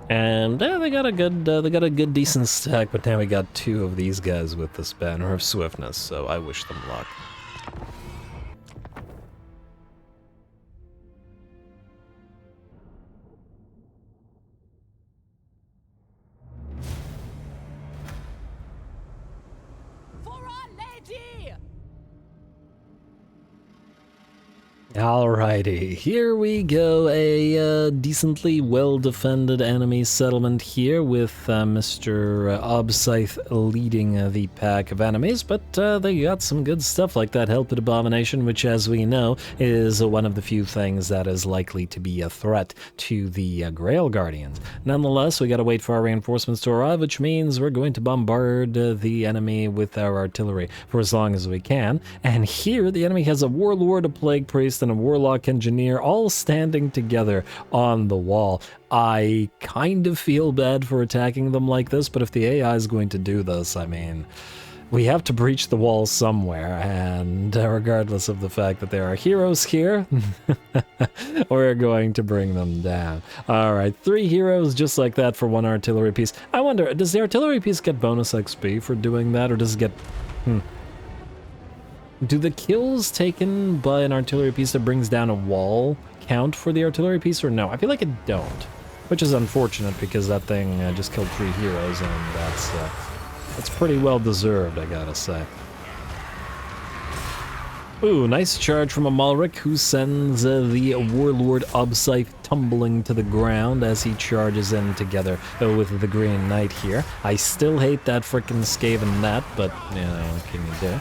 And they got a good decent stack, but now we got two of these guys with this banner of swiftness, so I wish them luck. Alrighty, here we go, a decently well-defended enemy settlement here with Mr. Obscythe leading the pack of enemies, but they got some good stuff like that Helped Abomination, which as we know is one of the few things that is likely to be a threat to the Grail Guardians. Nonetheless, we gotta wait for our reinforcements to arrive, which means we're going to bombard the enemy with our artillery for as long as we can, and here the enemy has a Warlord, a Plague Priest, and a Warlock Engineer all standing together on the wall. I kind of feel bad for attacking them like this, but if the AI is going to do this, I mean, we have to breach the wall somewhere, and regardless of the fact that there are heroes here, we're going to bring them down. Alright, 3 heroes just like that for 1 artillery piece. I wonder, does the artillery piece get bonus XP for doing that, or does it get... Do the kills taken by an artillery piece that brings down a wall count for the artillery piece, or no? I feel like it don't, which is unfortunate because that thing just killed 3 heroes, and that's pretty well deserved, I gotta say. Ooh, nice charge from Amalric, who sends the Warlord Obscythe tumbling to the ground as he charges in together with the Green Knight here. I still hate that frickin' Skaven Gnat, but, you know, what can you do?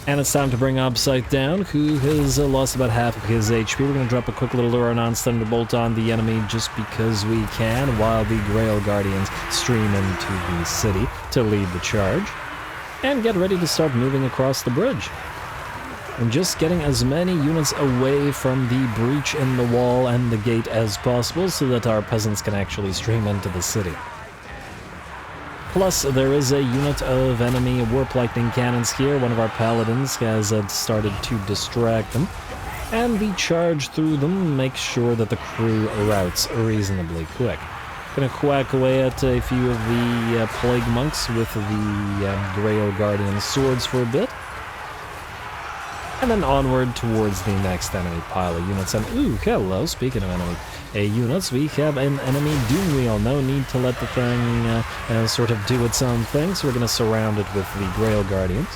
And it's time to bring Obscythe down, who has lost about half of his HP. We're going to drop a quick little Luranon's Thunderbolt on the enemy just because we can, while the Grail Guardians stream into the city to lead the charge. And get ready to start moving across the bridge. and just getting as many units away from the breach in the wall and the gate as possible so that our peasants can actually stream into the city. Plus, there is a unit of enemy warp lightning cannons here. One of our paladins has started to distract them, and the charge through them makes sure that the crew routes reasonably quick. Gonna quack away at a few of the plague monks with the Grail Guardian swords for a bit. And then onward towards the next enemy pile of units. And ooh, hello, speaking of enemy units, we have an enemy Doom Wheel. No need to let the thing sort of do its own thing, so we're gonna surround it with the Grail Guardians.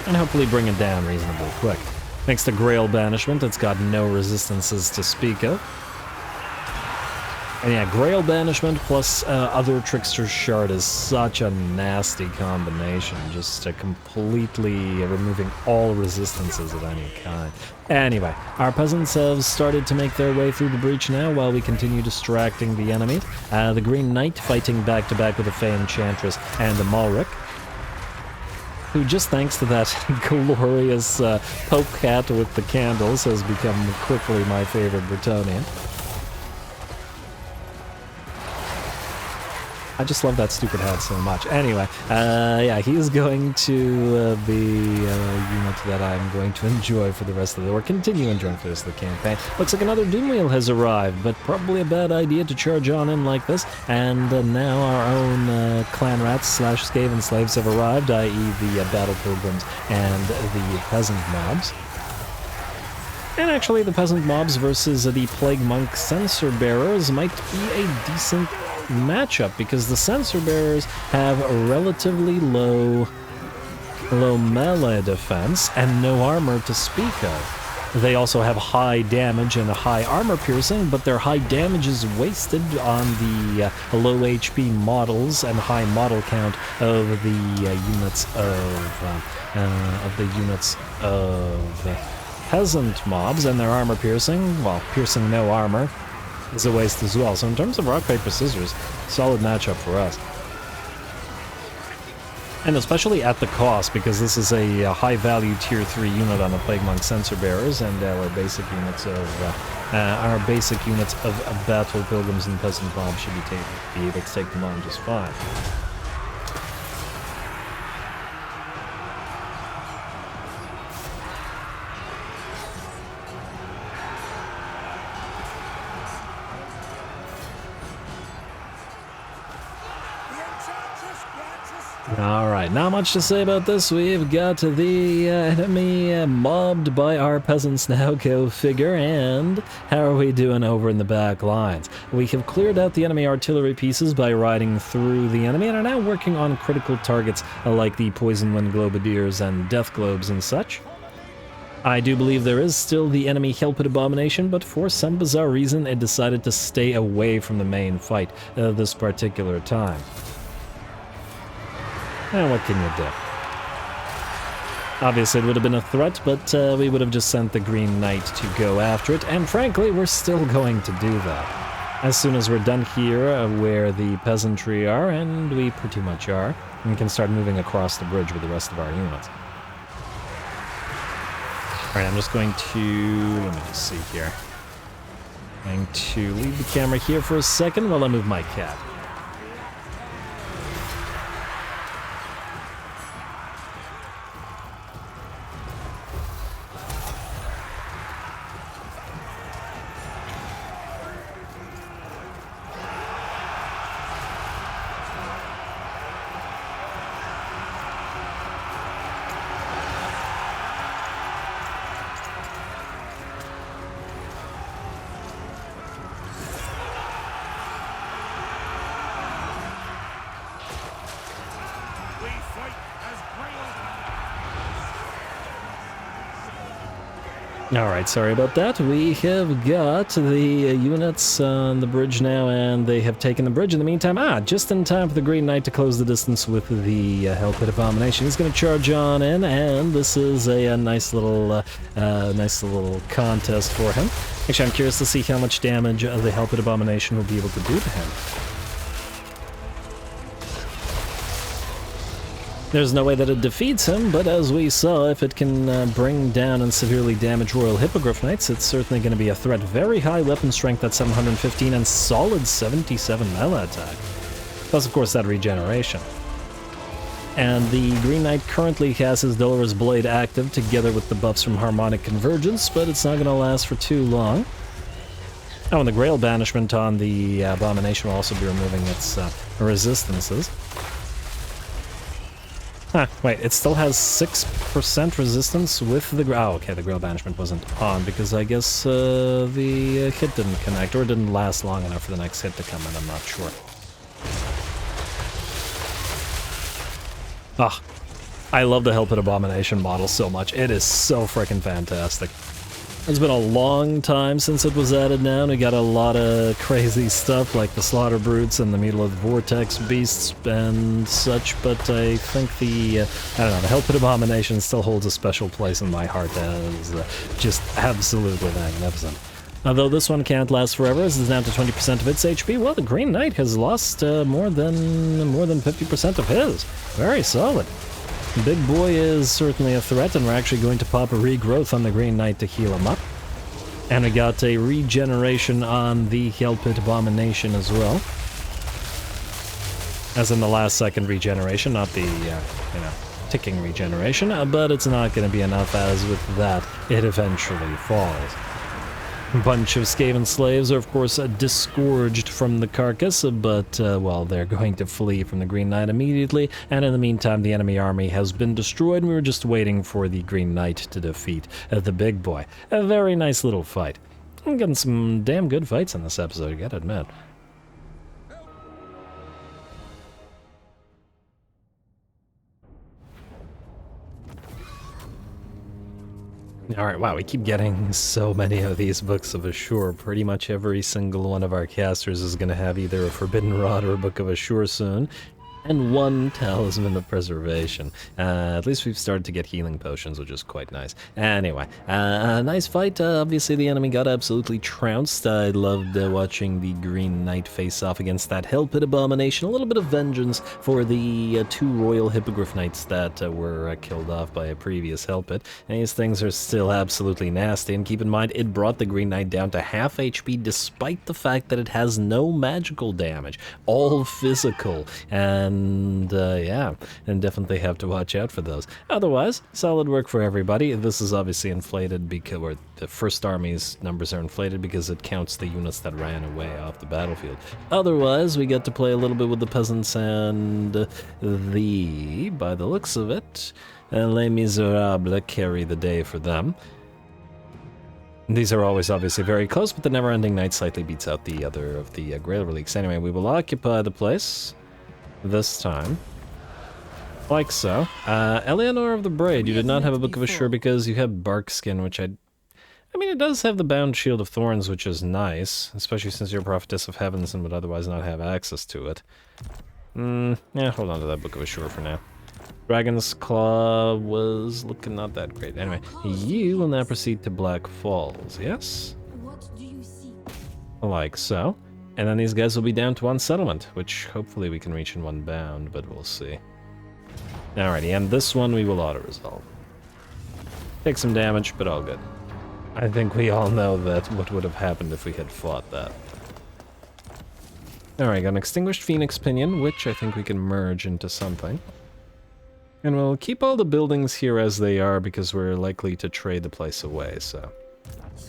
And hopefully bring it down reasonably quick. Thanks to Grail Banishment, it's got no resistances to speak of. And yeah, Grail Banishment plus other Trickster's Shard is such a nasty combination, just completely removing all resistances of any kind. Anyway, our peasants have started to make their way through the breach now while we continue distracting the enemy. The Green Knight fighting back-to-back with the Fay Enchantress and the Malric, who just thanks to that glorious poke hat with the candles has become quickly my favorite Bretonnia. I just love that stupid hat so much. Anyway, yeah, he's going to be a unit that I'm going to enjoy for the rest of the... or continue enjoying for the rest of the campaign. Looks like another Doom Wheel has arrived, but probably a bad idea to charge on in like this. And now our own clan rats slash Skaven slaves have arrived, i.e. the Battle Pilgrims and the Peasant Mobs. And actually, the Peasant Mobs versus the Plague Monk Censer Bearers might be a decent matchup, because the Censer Bearers have a relatively low melee defense and no armor to speak of. They also have high damage and a high armor piercing, but their high damage is wasted on the low HP models and high model count of the units of peasant mobs, and their armor piercing, well, piercing no armor, is a waste as well. So in terms of rock, paper, scissors, solid matchup for us. And especially at the cost, because this is a high-value Tier 3 unit on the Plague Monk Censer Bearers, and our basic units of Battle Pilgrims and Peasant Mobs should be able to take them on just fine. Alright, not much to say about this. We've got the enemy mobbed by our peasants now, go figure, and how are we doing over in the back lines? We have cleared out the enemy artillery pieces by riding through the enemy and are now working on critical targets like the Poison Wind Globadiers and Death Globes and such. I do believe there is still the enemy Hellpit Abomination, but for some bizarre reason it decided to stay away from the main fight this particular time. And what can you do? Obviously, it would have been a threat, but we would have just sent the Green Knight to go after it, and frankly, we're still going to do that. As soon as we're done here, where the peasantry are, and we pretty much are, we can start moving across the bridge with the rest of our units. Alright, I'm just going to... let me just see here. I'm going to leave the camera here for a second while I move my cat. Alright, sorry about that. We have got the units on the bridge now, and they have taken the bridge in the meantime. Just in time for the Green Knight to close the distance with the Hellpit Abomination. He's going to charge on in, and this is a nice little contest for him. Actually, I'm curious to see how much damage the Hellpit Abomination will be able to do to him. There's no way that it defeats him, but as we saw, if it can bring down and severely damage Royal Hippogriff Knights, it's certainly going to be a threat. Very high weapon strength at 715 and solid 77 melee attack. Plus, of course, that regeneration. And the Green Knight currently has his Dolorous Blade active together with the buffs from Harmonic Convergence, but it's not going to last for too long. Oh, and the Grail Banishment on the Abomination will also be removing its resistances. Huh, wait, it still has 6% resistance with the... Oh, okay, the Grail Banishment wasn't on, because I guess the hit didn't connect, or it didn't last long enough for the next hit to come in, I'm not sure. Ah, I love the Hell Pit Abomination model so much. It is so freaking fantastic. It's been a long time since it was added now, and we got a lot of crazy stuff like the Slaughter Brutes and the Mutilate Vortex Beasts and such, but I think the, I don't know, the Hell Pit Abomination still holds a special place in my heart as just absolutely magnificent. Although this one can't last forever, as it's down to 20% of its HP, well, the Green Knight has lost more than 50% of his. Very solid. Big Boy is certainly a threat, and we're actually going to pop a regrowth on the Green Knight to heal him up. And we got a regeneration on the Hell Pit Abomination as well. As in the last second regeneration, not the, ticking regeneration, but it's not going to be enough, as with that, it eventually falls. A bunch of Skaven slaves are, of course, disgorged from the carcass, but, well, they're going to flee from the Green Knight immediately, and in the meantime, the enemy army has been destroyed, and we were just waiting for the Green Knight to defeat the Big Boy. A very nice little fight. I'm getting some damn good fights in this episode, I gotta admit. Alright, wow, we keep getting so many of these Books of Assure. Pretty much every single one of our casters is going to have either a Forbidden Rod or a Book of Assure soon. And one Talisman of Preservation. At least we've started to get healing potions, which is quite nice. Anyway, nice fight. Obviously, the enemy got absolutely trounced. I loved watching the Green Knight face off against that Hell Pit Abomination. A little bit of vengeance for the two Royal Hippogriff Knights that were killed off by a previous Hell Pit. And these things are still absolutely nasty. And keep in mind, it brought the Green Knight down to half HP, despite the fact that it has no magical damage. All physical. And yeah, and definitely have to watch out for those. Otherwise, solid work for everybody. This is obviously inflated because, or the first army's numbers are inflated because it counts the units that ran away off the battlefield. Otherwise, we get to play a little bit with the peasants and the, by the looks of it, Les Miserables carry the day for them. These are always obviously very close, but the Never-Ending Night slightly beats out the other of the Grail Relics. Anyway, we will occupy the place. This time. Like so. Eleanor of the Braid, you did not have a Book of Assure because you have Barkskin, which I mean, it does have the Bound Shield of Thorns, which is nice, especially since you're a Prophetess of Heavens and would otherwise not have access to it. Yeah, hold on to that Book of Assure for now. Dragon's Claw was looking not that great. Anyway, you will now proceed to Black Falls, yes? What do you see? Like so. And then these guys will be down to one settlement, which hopefully we can reach in one bound, but we'll see. Alrighty, and this one we will auto-resolve. Take some damage, but all good. I think we all know that what would have happened if we had fought that. Alright, got an Extinguished Phoenix Pinion, which I think we can merge into something. And we'll keep all the buildings here as they are, because we're likely to trade the place away, so...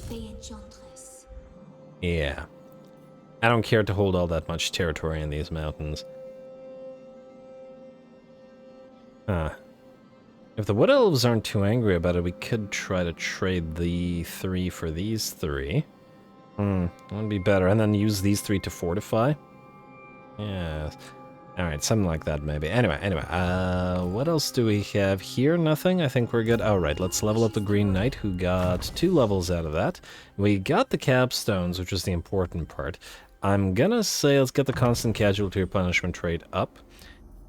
Fay Enchantress. Yeah. I don't care to hold all that much territory in these mountains. If the Wood Elves aren't too angry about it, we could try to trade the 3 for these 3. That would be better. And then use these 3 to fortify. Yeah. Alright, something like that maybe. Anyway, what else do we have here? Nothing? I think we're good. Alright, let's level up the Green Knight, who got 2 levels out of that. We got the capstones, which is the important part. I'm gonna say let's get the constant casualty replenishment trait up.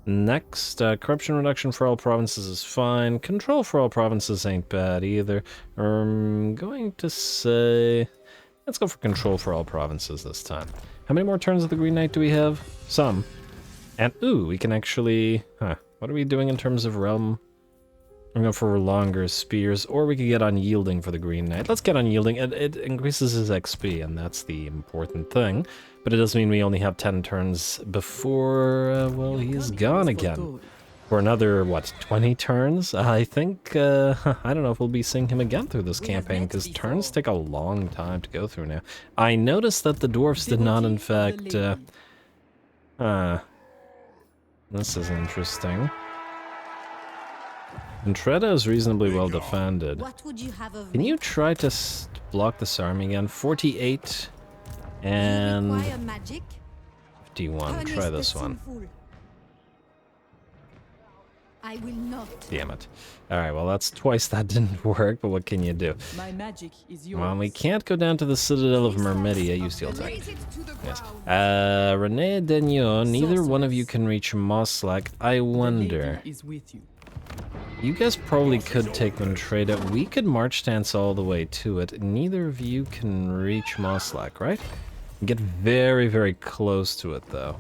Next, corruption reduction for all provinces is fine. Control for all provinces ain't bad either. I'm going to say... let's go for control for all provinces this time. How many more turns of the Green Knight do we have? Some. And, ooh, we can actually... What are we doing in terms of realm? I'm going for longer spears, or we could get unyielding for the Green Knight. Let's get unyielding. It increases his XP, and that's the important thing. But it does mean we only have 10 turns before, well, he's gone again. For another, what, 20 turns? I think, I don't know if we'll be seeing him again through this campaign, because turns take a long time to go through now. I noticed that the dwarfs did not, in fact, this is interesting. Entreda is reasonably well defended. What would you have of Can me? you try to block this army again? 48 and Require magic? 51. Try this one. I will not. Damn it. Alright, well that's twice that didn't work, but what can you do? My magic is yours. Well, we can't go down to the Citadel of Mermedia. You steal tech. Yes. René Degnaud, neither one of you can reach Moslack. I The wonder. lady is with you. You guys probably could take Mantreda. We could march stance all the way to it. Neither of you can reach Moslack, right? Get very, very close to it, though.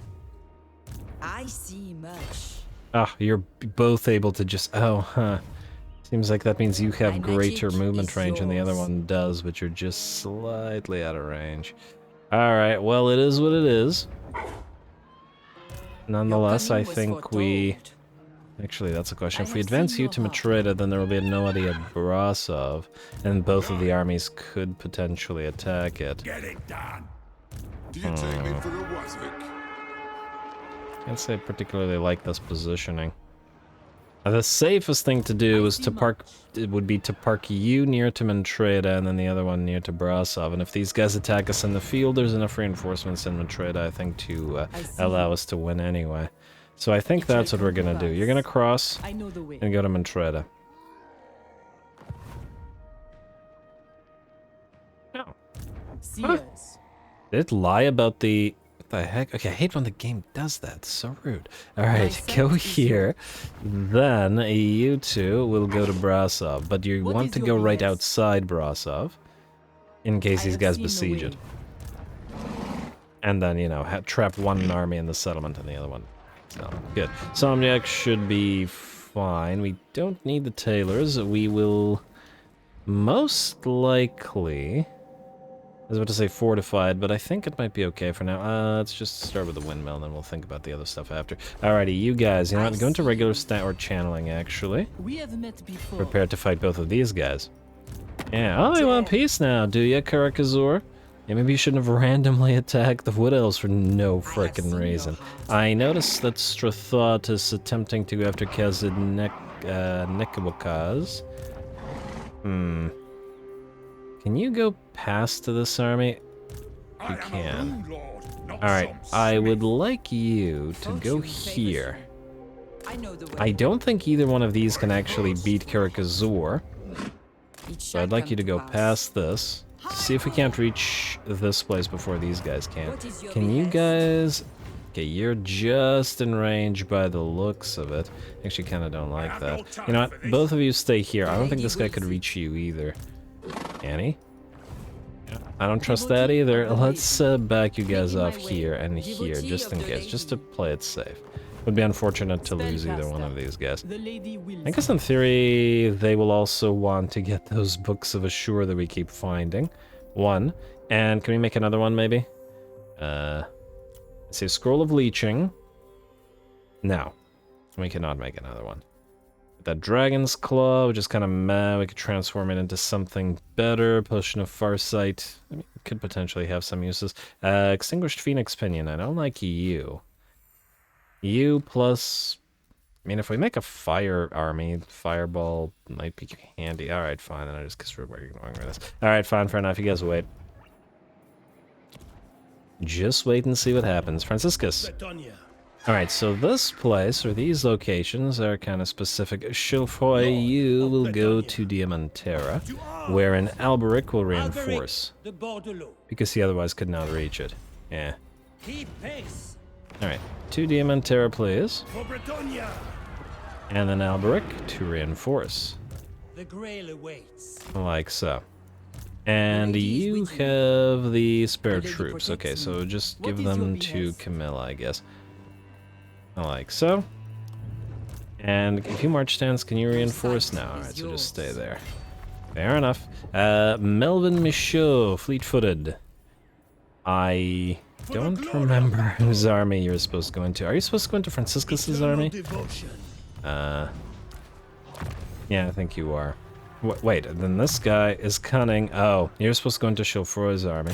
I see much. Ah, you're both able to just... Oh, huh. Seems like that means you have My greater magic movement is range and the other yours. one does, but you're just slightly out of range. Alright, well, it is what it is. Nonetheless, I coming was think we... foretold. Actually, that's a question. I If we have advance seen you to your heart. Matreda, then there will be nobody at Brasov, and both of the armies could potentially attack it. Get it done. Do you take me for a Wazwick? Can't say I particularly like this positioning. The safest thing to do is to park. It would be to park you near to Mantreda and then the other one near to Brasov. And if these guys attack us in the field, there's enough reinforcements in Mantreda, I think, to allow us to win anyway. So I think that's what we're gonna do. You're gonna cross I know the way. and go to Mantreda. No. See Huh? us. Did it lie about the... What the heck? Okay, I hate when the game does that. It's so rude. Alright, My go sight is here. Then you two will go to Brasov. But you What want is to your go right BS? outside Brasov. In case I these have guys seen the besiege way. it. And then, you know, trap one army in the settlement and the other one. So, good. Somniac should be fine. We don't need the tailors. We will most likely... I was about to say fortified, but I think it might be okay for now. Let's just start with the windmill, and then we'll think about the other stuff after. Alrighty, you guys, you know what? Go into regular stat or channeling, actually. We have met before. Prepared to fight both of these guys. Yeah, oh, you want peace now, do ya, Karakazor? Yeah, maybe you shouldn't have randomly attacked the Wood Elves for no frickin' reason. I noticed that Strathot is attempting to go after Kazid Nekawakaz. Can you go past to this army? You can. Alright, I would like you to go here. I know the way. I don't think either one of these can actually beat Karakazor, It so shall I'd like come you to go pass. past this. See if we can't reach this place before these guys can. What is your Can you behest? guys... Okay, you're just in range by the looks of it. Actually, kind of don't like that. You know what? Both of you stay here. I don't think this guy could reach you either. Can he? I don't trust that either. Let's back you guys off here and here, just in case, just to play it safe. Would be unfortunate to lose either one of these guys. The lady will. I guess in theory, they will also want to get those books of Assure that we keep finding. One. And can we make another one, maybe? Let's see, Scroll of Leeching. No. We cannot make another one. That Dragon's Claw, which is kind of meh. We could transform it into something better. Potion of Farsight. I mean, could potentially have some uses. Extinguished Phoenix Pinion. I don't like you. You plus... I mean, if we make a fire army, Fireball might be handy. Alright, fine. Then I just guess we're ignoring this. Alright, fine. Fair enough. You guys wait. Just wait and see what happens. Franciscus. Bretonnia. Alright, so this place, or these locations, are kind of specific. Chilfoy, you will go to Diamantera, wherein Alberic will reinforce, The Bordelot. because he otherwise could not reach it. Yeah. Keep pace. Alright, to Diamantera, please, For Bretonnia. and then Alberic to reinforce, The Grail awaits. like so. And you have the spare lady troops. Okay, protects so me. just What give is your them to behest? Camilla, I guess. Like so. And a few march stands, can you reinforce? No, alright, so just stay there. Fair enough. Melvin Michaud, fleet-footed. I don't remember whose army you're supposed to go into. Are you supposed to go into Franciscus's army? Yeah, I think you are. Wait, and then this guy is cunning. Oh, you're supposed to go into Chaufroy's army.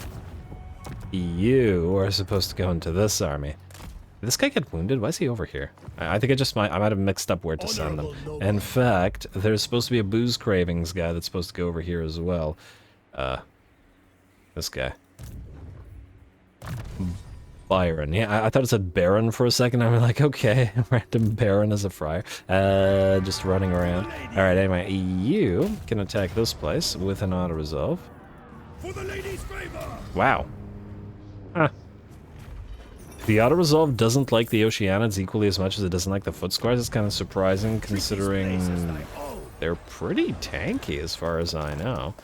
You are supposed to go into this army. Did this guy get wounded? Why is he over here? I think I might have mixed up where to send them. In fact, there's supposed to be a booze cravings guy that's supposed to go over here as well. This guy. Byron. Yeah, I thought it said Baron for a second. I'm like, okay, random Baron as a friar. Just running around. Alright, anyway, you can attack this place with an auto-resolve. For the lady's favor. Wow. Huh. The auto-resolve doesn't like the Oceanids equally as much as it doesn't like the Foot Squires. It's kind of surprising considering they're pretty tanky as far as I know.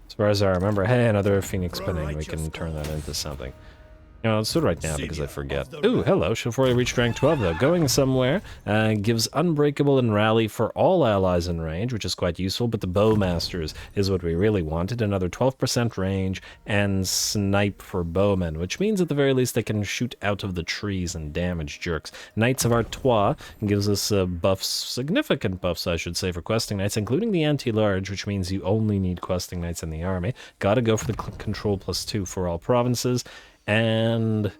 As far as I remember. Hey, another Phoenix Pinning. We can turn that into something. You know, let's do it right now because I forget. Ooh, hello. Chivalry reached rank 12 though. Going somewhere. Gives Unbreakable and Rally for all allies in range, which is quite useful, but the Bowmasters is what we really wanted. Another 12% range and Snipe for Bowmen, which means at the very least they can shoot out of the trees and damage jerks. Knights of Artois gives us buffs, significant buffs I should say, for questing knights, including the anti-large, which means you only need questing knights in the army. Gotta go for the control +2 for all provinces. And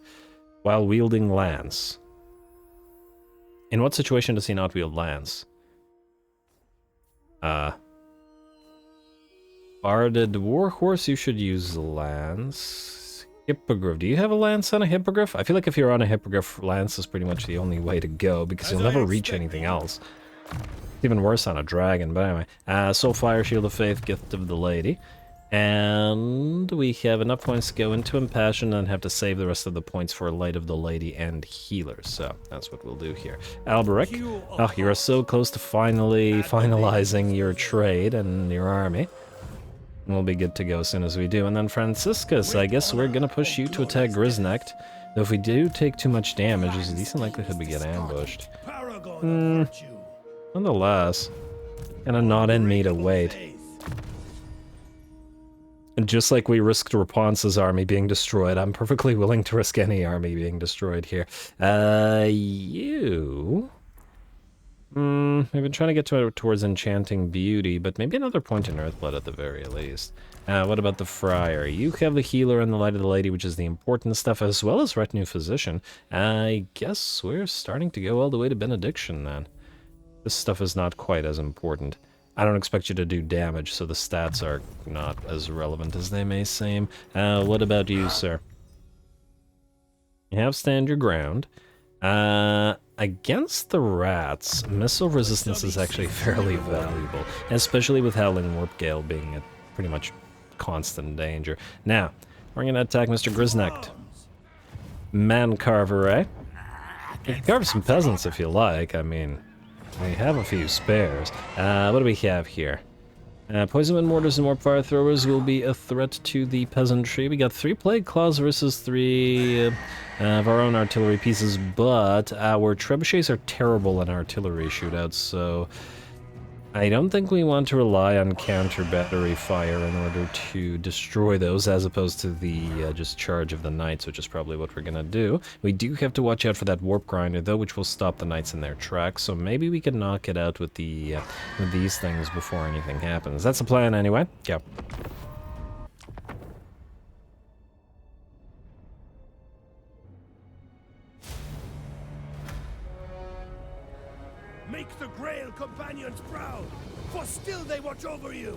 while wielding lance. In what situation does he not wield lance? Barded Warhorse, you should use lance. Hippogriff, do you have a lance on a hippogriff? I feel like if you're on a hippogriff, lance is pretty much the only way to go because you'll never reach anything else. It's even worse on a dragon, but anyway. Soulfire, Shield of Faith, Gift of the Lady. And we have enough points to go into Impassion and have to save the rest of the points for Light of the Lady and Healers. So that's what we'll do here. Alberic, oh, you are so close to finalizing your trade and your army. We'll be good to go as soon as we do. And then Franciscus, I guess we're going to push you to attack Grisnecht. Though if we do take too much damage, there's a decent likelihood we get ambushed. Nonetheless, kinda not in me to wait. And just like we risked Rapunzel's army being destroyed, I'm perfectly willing to risk any army being destroyed here. You... we've been trying to get towards Enchanting Beauty, but maybe another point in Earthblood at the very least. What about the Friar? You have the Healer and the Light of the Lady, which is the important stuff, as well as Retinue Physician. I guess we're starting to go all the way to Benediction, then. This stuff is not quite as important. I don't expect you to do damage, so the stats are not as relevant as they may seem. What about you, sir? You have stand your ground. Against the rats, missile resistance is actually fairly valuable, especially with Howling Warp Gale being a pretty much constant danger. Now, we're going to attack Mr. Grisnecht. Man Carver, eh? You can carve some peasants if you like, I mean... We have a few spares. What do we have here? Poison wind mortars and warp fire throwers will be a threat to the peasantry. We got 3 plague claws versus 3 of our own artillery pieces, but our trebuchets are terrible in artillery shootouts, so I don't think we want to rely on counter battery fire in order to destroy those, as opposed to the just charge of the knights, which is probably what we're gonna do. We do have to watch out for that warp grinder, though, which will stop the knights in their tracks. So maybe we can knock it out with the with these things before anything happens. That's the plan, anyway. Yep. Make the Grail companions proud, for still they watch over you.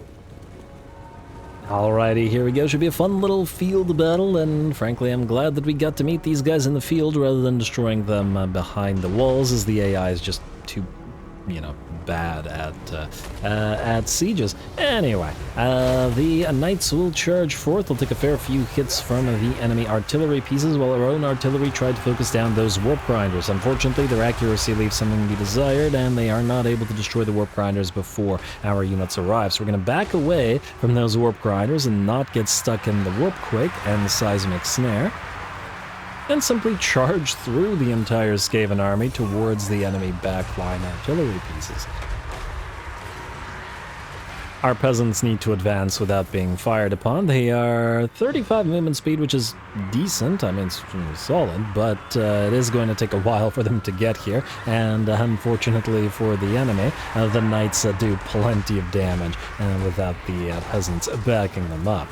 Alrighty, here we go. Should be a fun little field battle, and frankly, I'm glad that we got to meet these guys in the field rather than destroying them behind the walls, as the AI is just too, you know, bad at sieges. Anyway, the knights will charge forth. They'll take a fair few hits from the enemy artillery pieces, while our own artillery tried to focus down those warp grinders. Unfortunately, their accuracy leaves something to be desired, and they are not able to destroy the warp grinders before our units arrive. So we're going to back away from those warp grinders and not get stuck in the warp quake and the seismic snare. and simply charge through the entire Skaven army towards the enemy backline artillery pieces. Our peasants need to advance without being fired upon. They are 35 movement speed, which is decent. I mean, it's solid, but it is going to take a while for them to get here. And unfortunately for the enemy, the knights do plenty of damage without the peasants backing them up.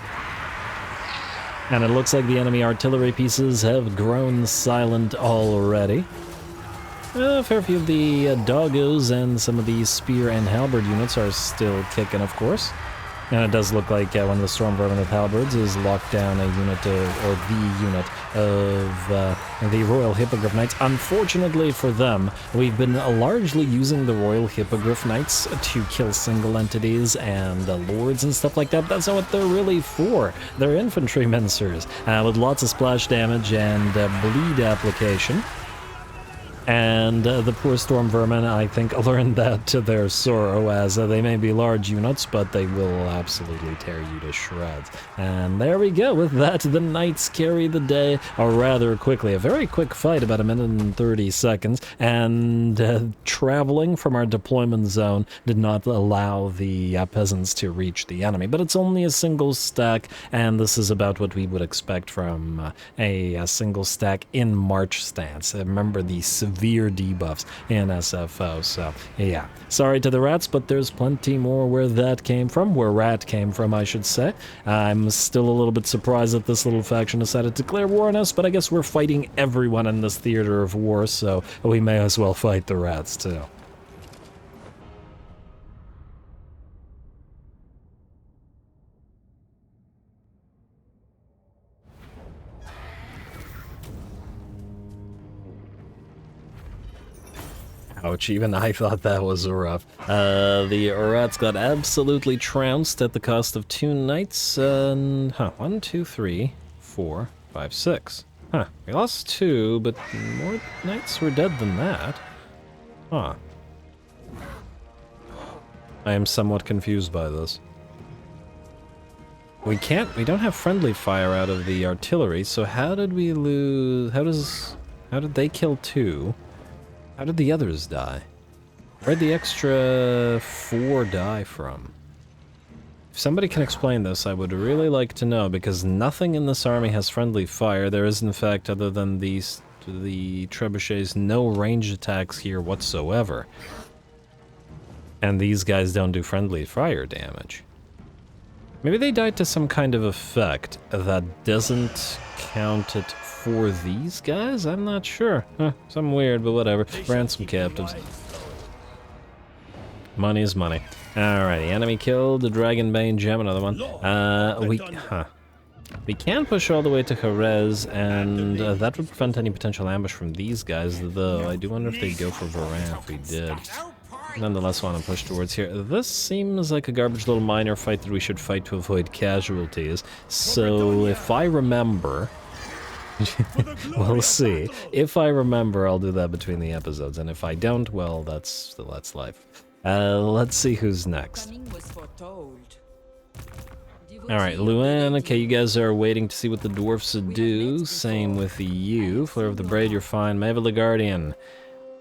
And it looks like the enemy artillery pieces have grown silent already. A fair few of the doggos and some of the spear and halberd units are still kicking, of course. And it does look like one of the storm vermin with halberds is locked down a unit or the unit of the Royal Hippogriff Knights. Unfortunately for them, we've been largely using the Royal Hippogriff Knights to kill single entities and lords and stuff like that. That's not what they're really for. They're infantry mincers with lots of splash damage and bleed application. And the poor storm vermin, I think, learned that to their sorrow, as they may be large units, but they will absolutely tear you to shreds. And there we go. With that, the knights carry the day rather quickly. A very quick fight, about 1:30 seconds, and traveling from our deployment zone did not allow the peasants to reach the enemy. But it's only a single stack, and this is about what we would expect from a single stack in March stance. Remember the severe debuffs in SFO, so yeah. Sorry to the rats, but there's plenty more where that came from, where rat came from, I should say. I'm still a little bit surprised that this little faction decided to declare war on us, but I guess we're fighting everyone in this theater of war, so we may as well fight the rats too. Ouch, even I thought that was rough. The rats got absolutely trounced at the cost of 2 knights. 1, 2, 3, 4, 5, 6. Huh, we lost 2, but more knights were dead than that. Huh. I am somewhat confused by this. We don't have friendly fire out of the artillery, so how did we lose, how did they kill 2? How did the others die? Where'd the extra 4 die from? If somebody can explain this, I would really like to know, because nothing in this army has friendly fire. There is, in fact, other than the trebuchets, no ranged attacks here whatsoever. And these guys don't do friendly fire damage. Maybe they died to some kind of effect that doesn't count it for these guys? I'm not sure. Something weird, but whatever. Ransom captives. Money is money. Alrighty, enemy killed, the Dragonbane gem, another one. We can push all the way to Jerez, and that would prevent any potential ambush from these guys, though I do wonder if they'd go for Varan if we did. Nonetheless, want to push towards here. This seems like a garbage little minor fight that we should fight to avoid casualties. So, if I remember... we'll see. If I remember, I'll do that between the episodes, and if I don't, well, that's life. Let's see who's next. Alright, Luan, okay, you guys are waiting to see what the dwarfs do. Same with you. Flare of the Braid, you're fine. Maeva the Guardian.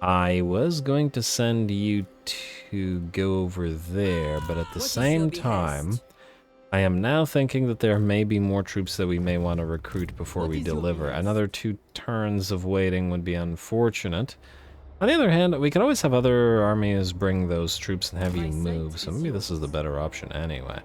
I was going to send you to go over there, but at the same time, I am now thinking that there may be more troops that we may want to recruit before we deliver. Another 2 turns of waiting would be unfortunate. On the other hand, we could always have other armies bring those troops and have you move, so maybe this is the better option anyway.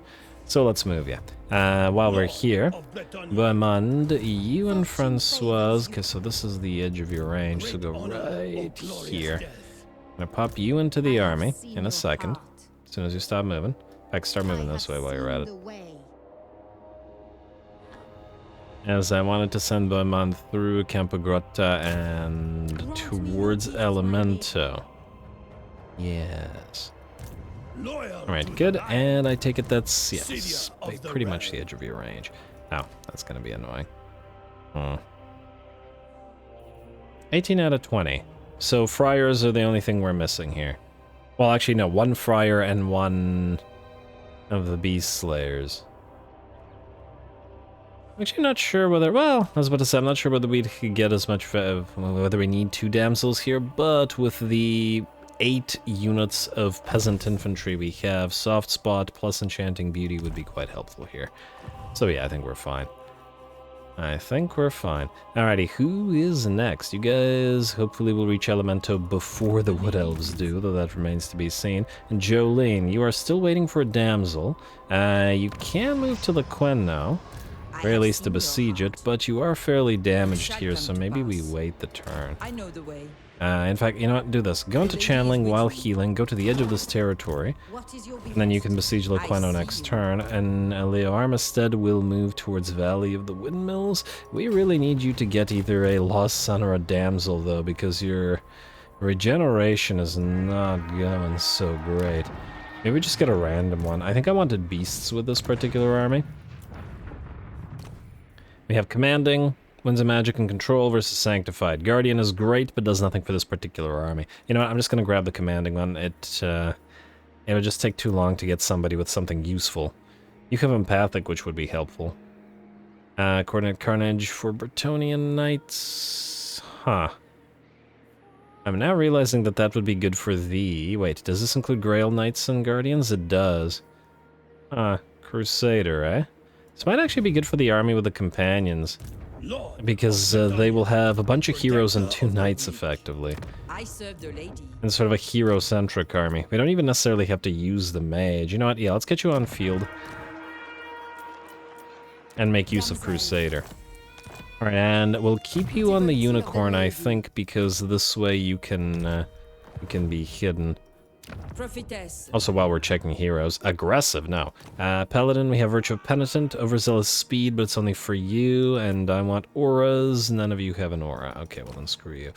So let's move you. While we're here, Bohemond, you and Francoise, okay, so this is the edge of your range, so go right here. I'm gonna pop you into the army in a second, as soon as you stop moving. In fact, start moving this way while you're at it. As I wanted to send Bohemond through Campagrotta and towards Elemento. Yes. Alright, good, and I take it that's, yes, pretty much the edge of your range. Oh, that's gonna be annoying. 18 out of 20. So friars are the only thing we're missing here. Well, actually, no, 1 friar and 1 of the beast slayers. Actually, not sure whether. Well, I was about to say, I'm not sure whether we could get as much. Whether we need 2 damsels here, but with the 8 units of peasant infantry we have, soft spot plus enchanting beauty would be quite helpful here. So yeah, I think we're fine. I think we're fine. Alrighty, who is next? You guys hopefully will reach Elemento before the Wood Elves do, though that remains to be seen. And Jolene, you are still waiting for a damsel. You can move to Lequen now, very least to besiege it, but you are fairly damaged here, so maybe we wait the turn. I know the way. In fact, you know what? Do this. Go into channeling while healing, go to the edge of this territory, What is your and then you can besiege Lequeno next turn, and Leo Armistead will move towards Valley of the Windmills. We really need you to get either a Lost Son or a Damsel, though, because your regeneration is not going so great. Maybe we just get a random one. I think I wanted Beasts with this particular army. We have Commanding, Winds of Magic and Control versus Sanctified. Guardian is great, but does nothing for this particular army. You know what, I'm just going to grab the Commanding one. It would just take too long to get somebody with something useful. You have Empathic, which would be helpful. Coordinate Carnage for Bretonnia Knights. Huh. I'm now realizing that that would be good for the... Wait, does this include Grail Knights and Guardians? It does. Crusader, eh? This might actually be good for the army with the Companions. Because they will have a bunch of heroes and 2 knights, effectively. I serve the lady. And sort of a hero-centric army. We don't even necessarily have to use the mage. You know what? Yeah, let's get you on field. And make use of Crusader. Alright, and we'll keep you on the Unicorn, I think, because this way you can be hidden. Prophetess. Also, while we're checking heroes, aggressive, no. Paladin, we have Virtue of Penitent, Overzealous Speed, but it's only for you, and I want auras. None of you have an aura. Okay, well then screw you.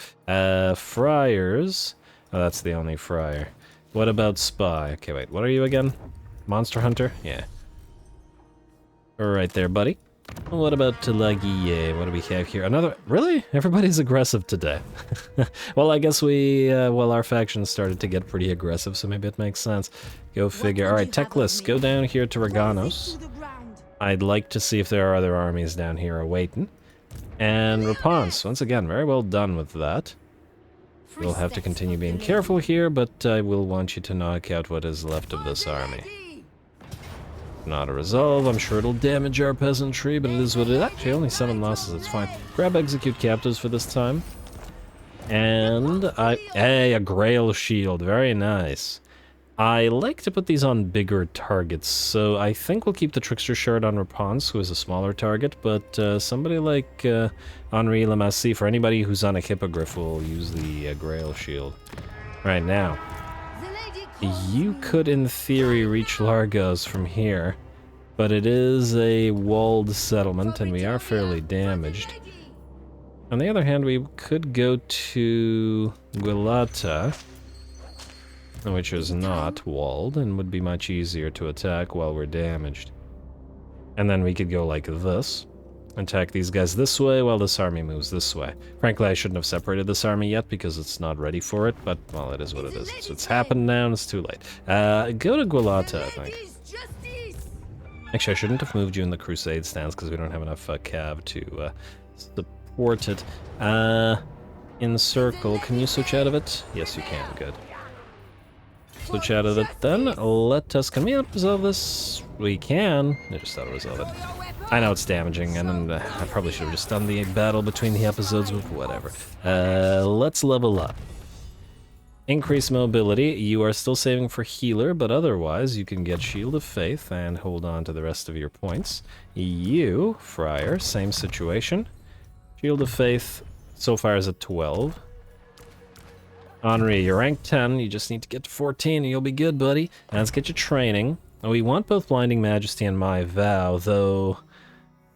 Friars. Oh, that's the only friar. What about Spy? Okay, wait, what are you again? Monster Hunter? Yeah. Alright there, buddy. What about Talagi? What do we have here? Another... Really? Everybody's aggressive today. Well, I guess our faction started to get pretty aggressive, so maybe it makes sense. Go figure. Alright, tech list. Go down here to Reganos. I'd like to see if there are other armies down here awaiting. And Rapunzel, once again, very well done with that. We'll have to continue being careful here, but I will want you to knock out what is left of this army. Not a resolve. I'm sure it'll damage our peasantry, but it is what it is. Actually, only 7 losses. It's fine. Grab execute captives for this time. And hey, a Grail shield. Very nice. I like to put these on bigger targets, so I think we'll keep the Trickster Shard on Rapunzel, who is a smaller target, but somebody like Henri Lamassy, for anybody who's on a Hippogriff, will use the Grail shield. Right now. You could, in theory, reach Largos from here, but it is a walled settlement, and we are fairly damaged. On the other hand, we could go to Guilata, which is not walled, and would be much easier to attack while we're damaged. And then we could go like this, attack these guys this way while this army moves this way. Frankly, I shouldn't have separated this army yet because it's not ready for it, but, well, it is what it is. So it's happened now and it's too late. Go to Guilata, I think. Actually, I shouldn't have moved you in the Crusade stance because we don't have enough cav to support it. Encircle, can you switch out of it? Yes, you can, good. Switch out of it then. Let us, can we resolve this? We can. I just thought to resolve it. I know it's damaging, and I probably should have just done the battle between the episodes, but whatever. Let's level up. Increase mobility. You are still saving for healer, but otherwise you can get Shield of Faith and hold on to the rest of your points. You, Friar, same situation. Shield of Faith so far is at 12. Henri, you're rank 10, you just need to get to 14 and you'll be good, buddy. Now let's get you training. We want both Blinding Majesty and My Vow, though...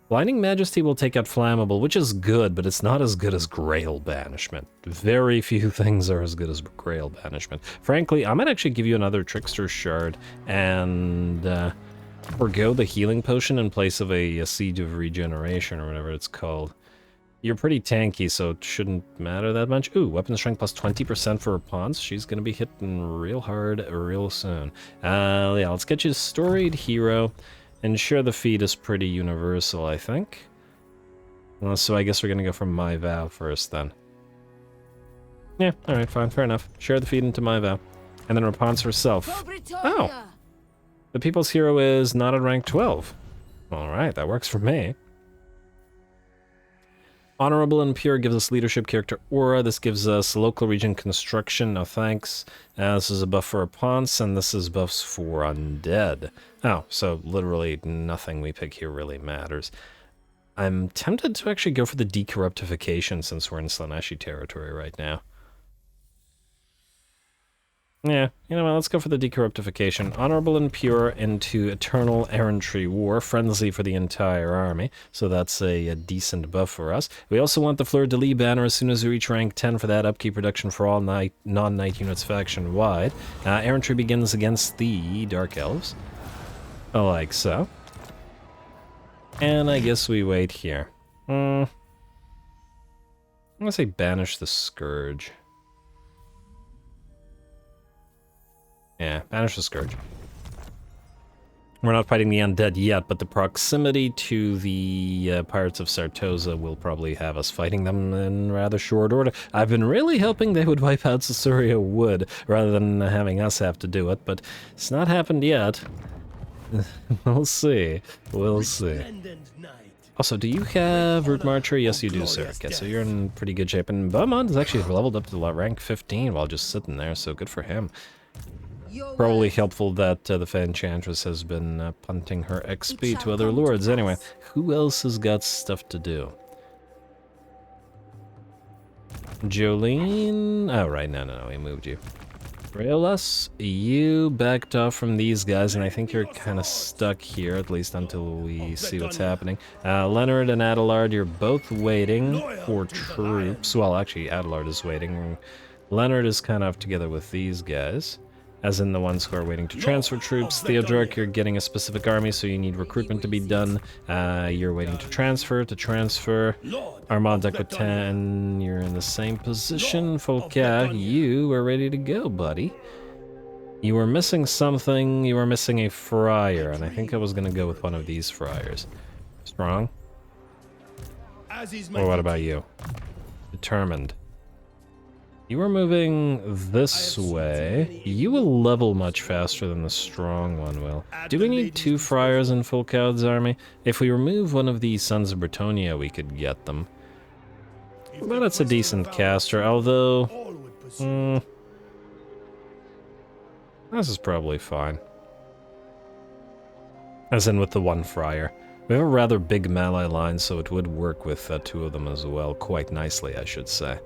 Blinding Majesty will take out Flammable, which is good, but it's not as good as Grail Banishment. Very few things are as good as Grail Banishment. Frankly, I might actually give you another Trickster Shard and forgo the Healing Potion in place of a Siege of Regeneration, or whatever it's called. You're pretty tanky, so it shouldn't matter that much. Ooh, weapon strength plus 20% for Rapunzel. She's gonna be hitting real hard real soon. Yeah, let's get you a Storied Hero. Ensure the feat is pretty universal, I think. So I guess we're gonna go for My Vow first then. Yeah, alright, fine, fair enough. Share the feed into My Vow. And then Rapunzel herself. Oh! The People's Hero is not at rank 12. Alright, that works for me. Honorable and Pure gives us leadership character aura. This gives us local region construction. No thanks. This is a buff for Rapunzel, and this is buffs for undead. Oh, so literally nothing we pick here really matters. I'm tempted to actually go for the decorruptification since we're in Slaaneshi territory right now. Yeah, you know what, let's go for the decorruptification. Honorable and Pure into Eternal Errantry War, Frenzy for the entire army, so that's a decent buff for us. We also want the Fleur-de-Lis banner as soon as we reach rank 10 for that upkeep reduction for all non-knight units faction-wide. Errantry begins against the Dark Elves, like so. And I guess we wait here. I'm gonna say Banish the Scourge. Yeah, Banish the Scourge. We're not fighting the undead yet, but the proximity to the Pirates of Sartosa will probably have us fighting them in rather short order. I've been really hoping they would wipe out Susuria Wood, rather than having us have to do it, but it's not happened yet. We'll see. We'll see. Also, do you have Root Marcher? Yes, you do, sir. Okay, so you're in pretty good shape. And Bowmen is actually leveled up to rank 15 while just sitting there, so good for him. Probably helpful that the Fay Enchantress has been punting her XP to other lords. Anyway, who else has got stuff to do? Jolene? Oh, right, no, he moved you. Raelas, you backed off from these guys, and I think you're kind of stuck here, at least until we see what's happening. Leonard and Adelard, you're both waiting for troops. Well, actually, Adelard is waiting. Leonard is kind of together with these guys, as in the ones who are waiting to transfer troops. Theodoric, you're getting a specific army, so you need recruitment to be done. You're waiting to transfer. Armand d'Aquitaine, you're in the same position. Folka, you are ready to go, buddy. You were missing something. You were missing a friar, and I think I was going to go with one of these friars. Strong? Or what about you? Determined. You are moving this way. You will level much faster than the strong one will. Do we need 2 friars in Fulcaud's army? If we remove one of these Sons of Bretonnia, we could get them. But it's a decent caster, although... this is probably fine. As in with the 1 friar. We have a rather big Malay line, so it would work with 2 of them as well. Quite nicely, I should say.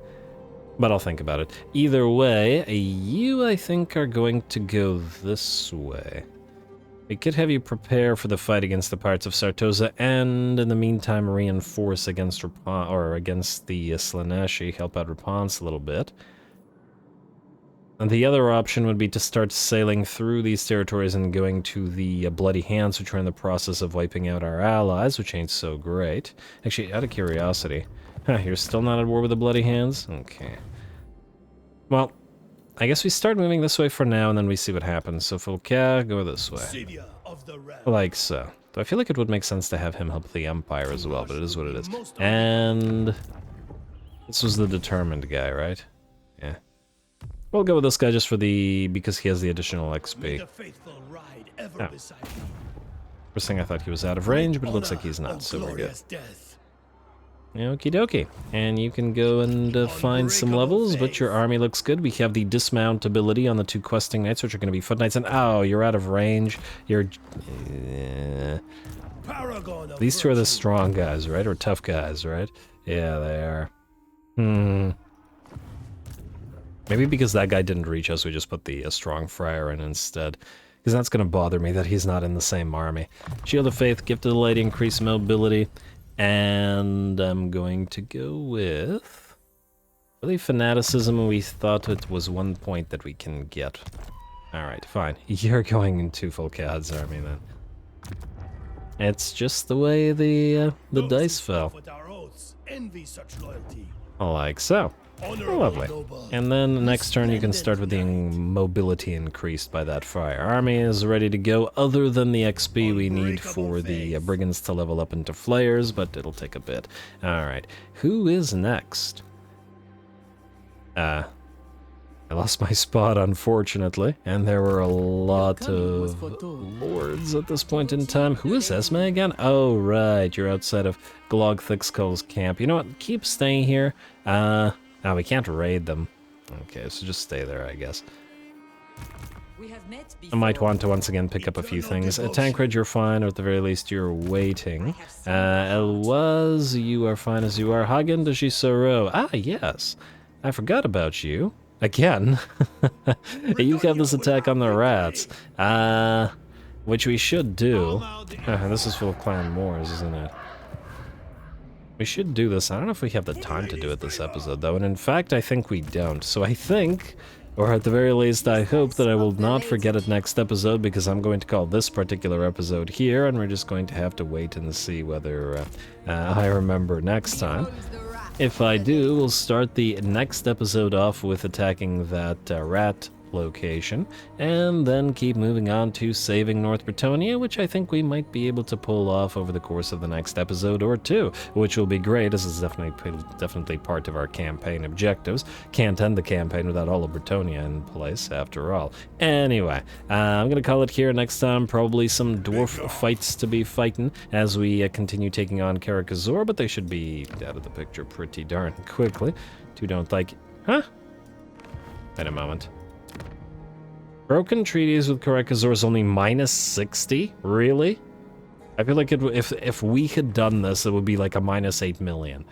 But I'll think about it. Either way, you, I think, are going to go this way. We could have you prepare for the fight against the Pirates of Sartosa, and in the meantime reinforce against the Slaaneshi, help out Rapunzel a little bit. And the other option would be to start sailing through these territories and going to the Bloody Hands, which are in the process of wiping out our allies, which ain't so great. Actually, out of curiosity... you're still not at war with the Bloody Hands? Okay. Well, I guess we start moving this way for now, and then we see what happens. So Folka, go this way. Like so. So I feel like it would make sense to have him help the Empire as well, but it is what it is. And... this was the determined guy, right? Yeah. We'll go with this guy just for the... because he has the additional XP. Oh. First thing I thought he was out of range, but it looks like he's not, so we're good. Okie dokie. And you can go and find some levels, but your army looks good. We have the dismount ability on the 2 questing knights, which are going to be foot knights, and oh, you're out of range. You're... These 2 are the strong guys, right? Or tough guys, right? Yeah, they are. Maybe because that guy didn't reach us, we just put the strong friar in instead. Because that's going to bother me that he's not in the same army. Shield of Faith, Gift of the Light, increased mobility. And I'm going to go with... really, Fanaticism. We thought it was 1 point that we can get. Alright, fine. You're going into Folkaud's army then. It's just the way the dice fell. Like so. Lovely. And then next turn you can start with the mobility increased by that fire. Army is ready to go, other than the XP we need for the brigands to level up into flayers, but it'll take a bit. Alright, who is next? I lost my spot, unfortunately, and there were a lot of lords at this point in time. Who is Esme again? Oh, right, you're outside of Glog Thickskull's camp. You know what, keep staying here. We can't raid them. Okay, so just stay there, I guess. We have met I might before. want to once again pick up a few things. Tancred, you're fine, or at the very least, you're waiting. Elwaz, you are fine as you are. Hagen de Gisoro. Ah, yes. I forgot about you. Again. You have this attack on the rats. Which we should do. This is full of clan wars, isn't it? We should do this. I don't know if we have the time to do it this episode, though. And in fact, I think we don't. So I think, or at the very least, I hope that I will not forget it next episode, because I'm going to call this particular episode here, and we're just going to have to wait and see whether I remember next time. If I do, we'll start the next episode off with attacking that rat location, and then keep moving on to saving North Bretonnia, which I think we might be able to pull off over the course of the next episode or two, which will be great. This is definitely part of our campaign objectives. Can't end the campaign without all of Bretonnia in place, after all. Anyway, I'm gonna call it here. Next time, probably some dwarf fights to be fighting as we continue taking on Carcassonne, but they should be out of the picture pretty darn quickly. Two don't like... Huh? Wait a moment. Broken treaties with Carcassonne is only minus 60? Really? I feel like if we had done this, it would be like a minus 8 million.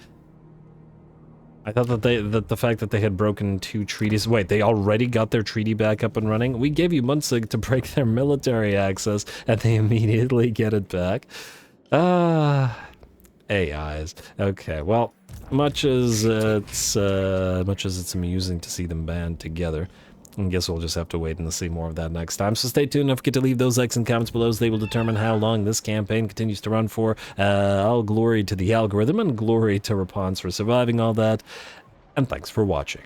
I thought that the fact that they had broken 2 treaties... Wait, they already got their treaty back up and running? We gave you months to break their military access, and they immediately get it back? AIs. Okay, well, much as it's amusing to see them band together, I guess we'll just have to wait and see more of that next time. So stay tuned. Don't forget to leave those likes and comments below, as they will determine how long this campaign continues to run for. All glory to the algorithm, and glory to Rapons for surviving all that. And thanks for watching.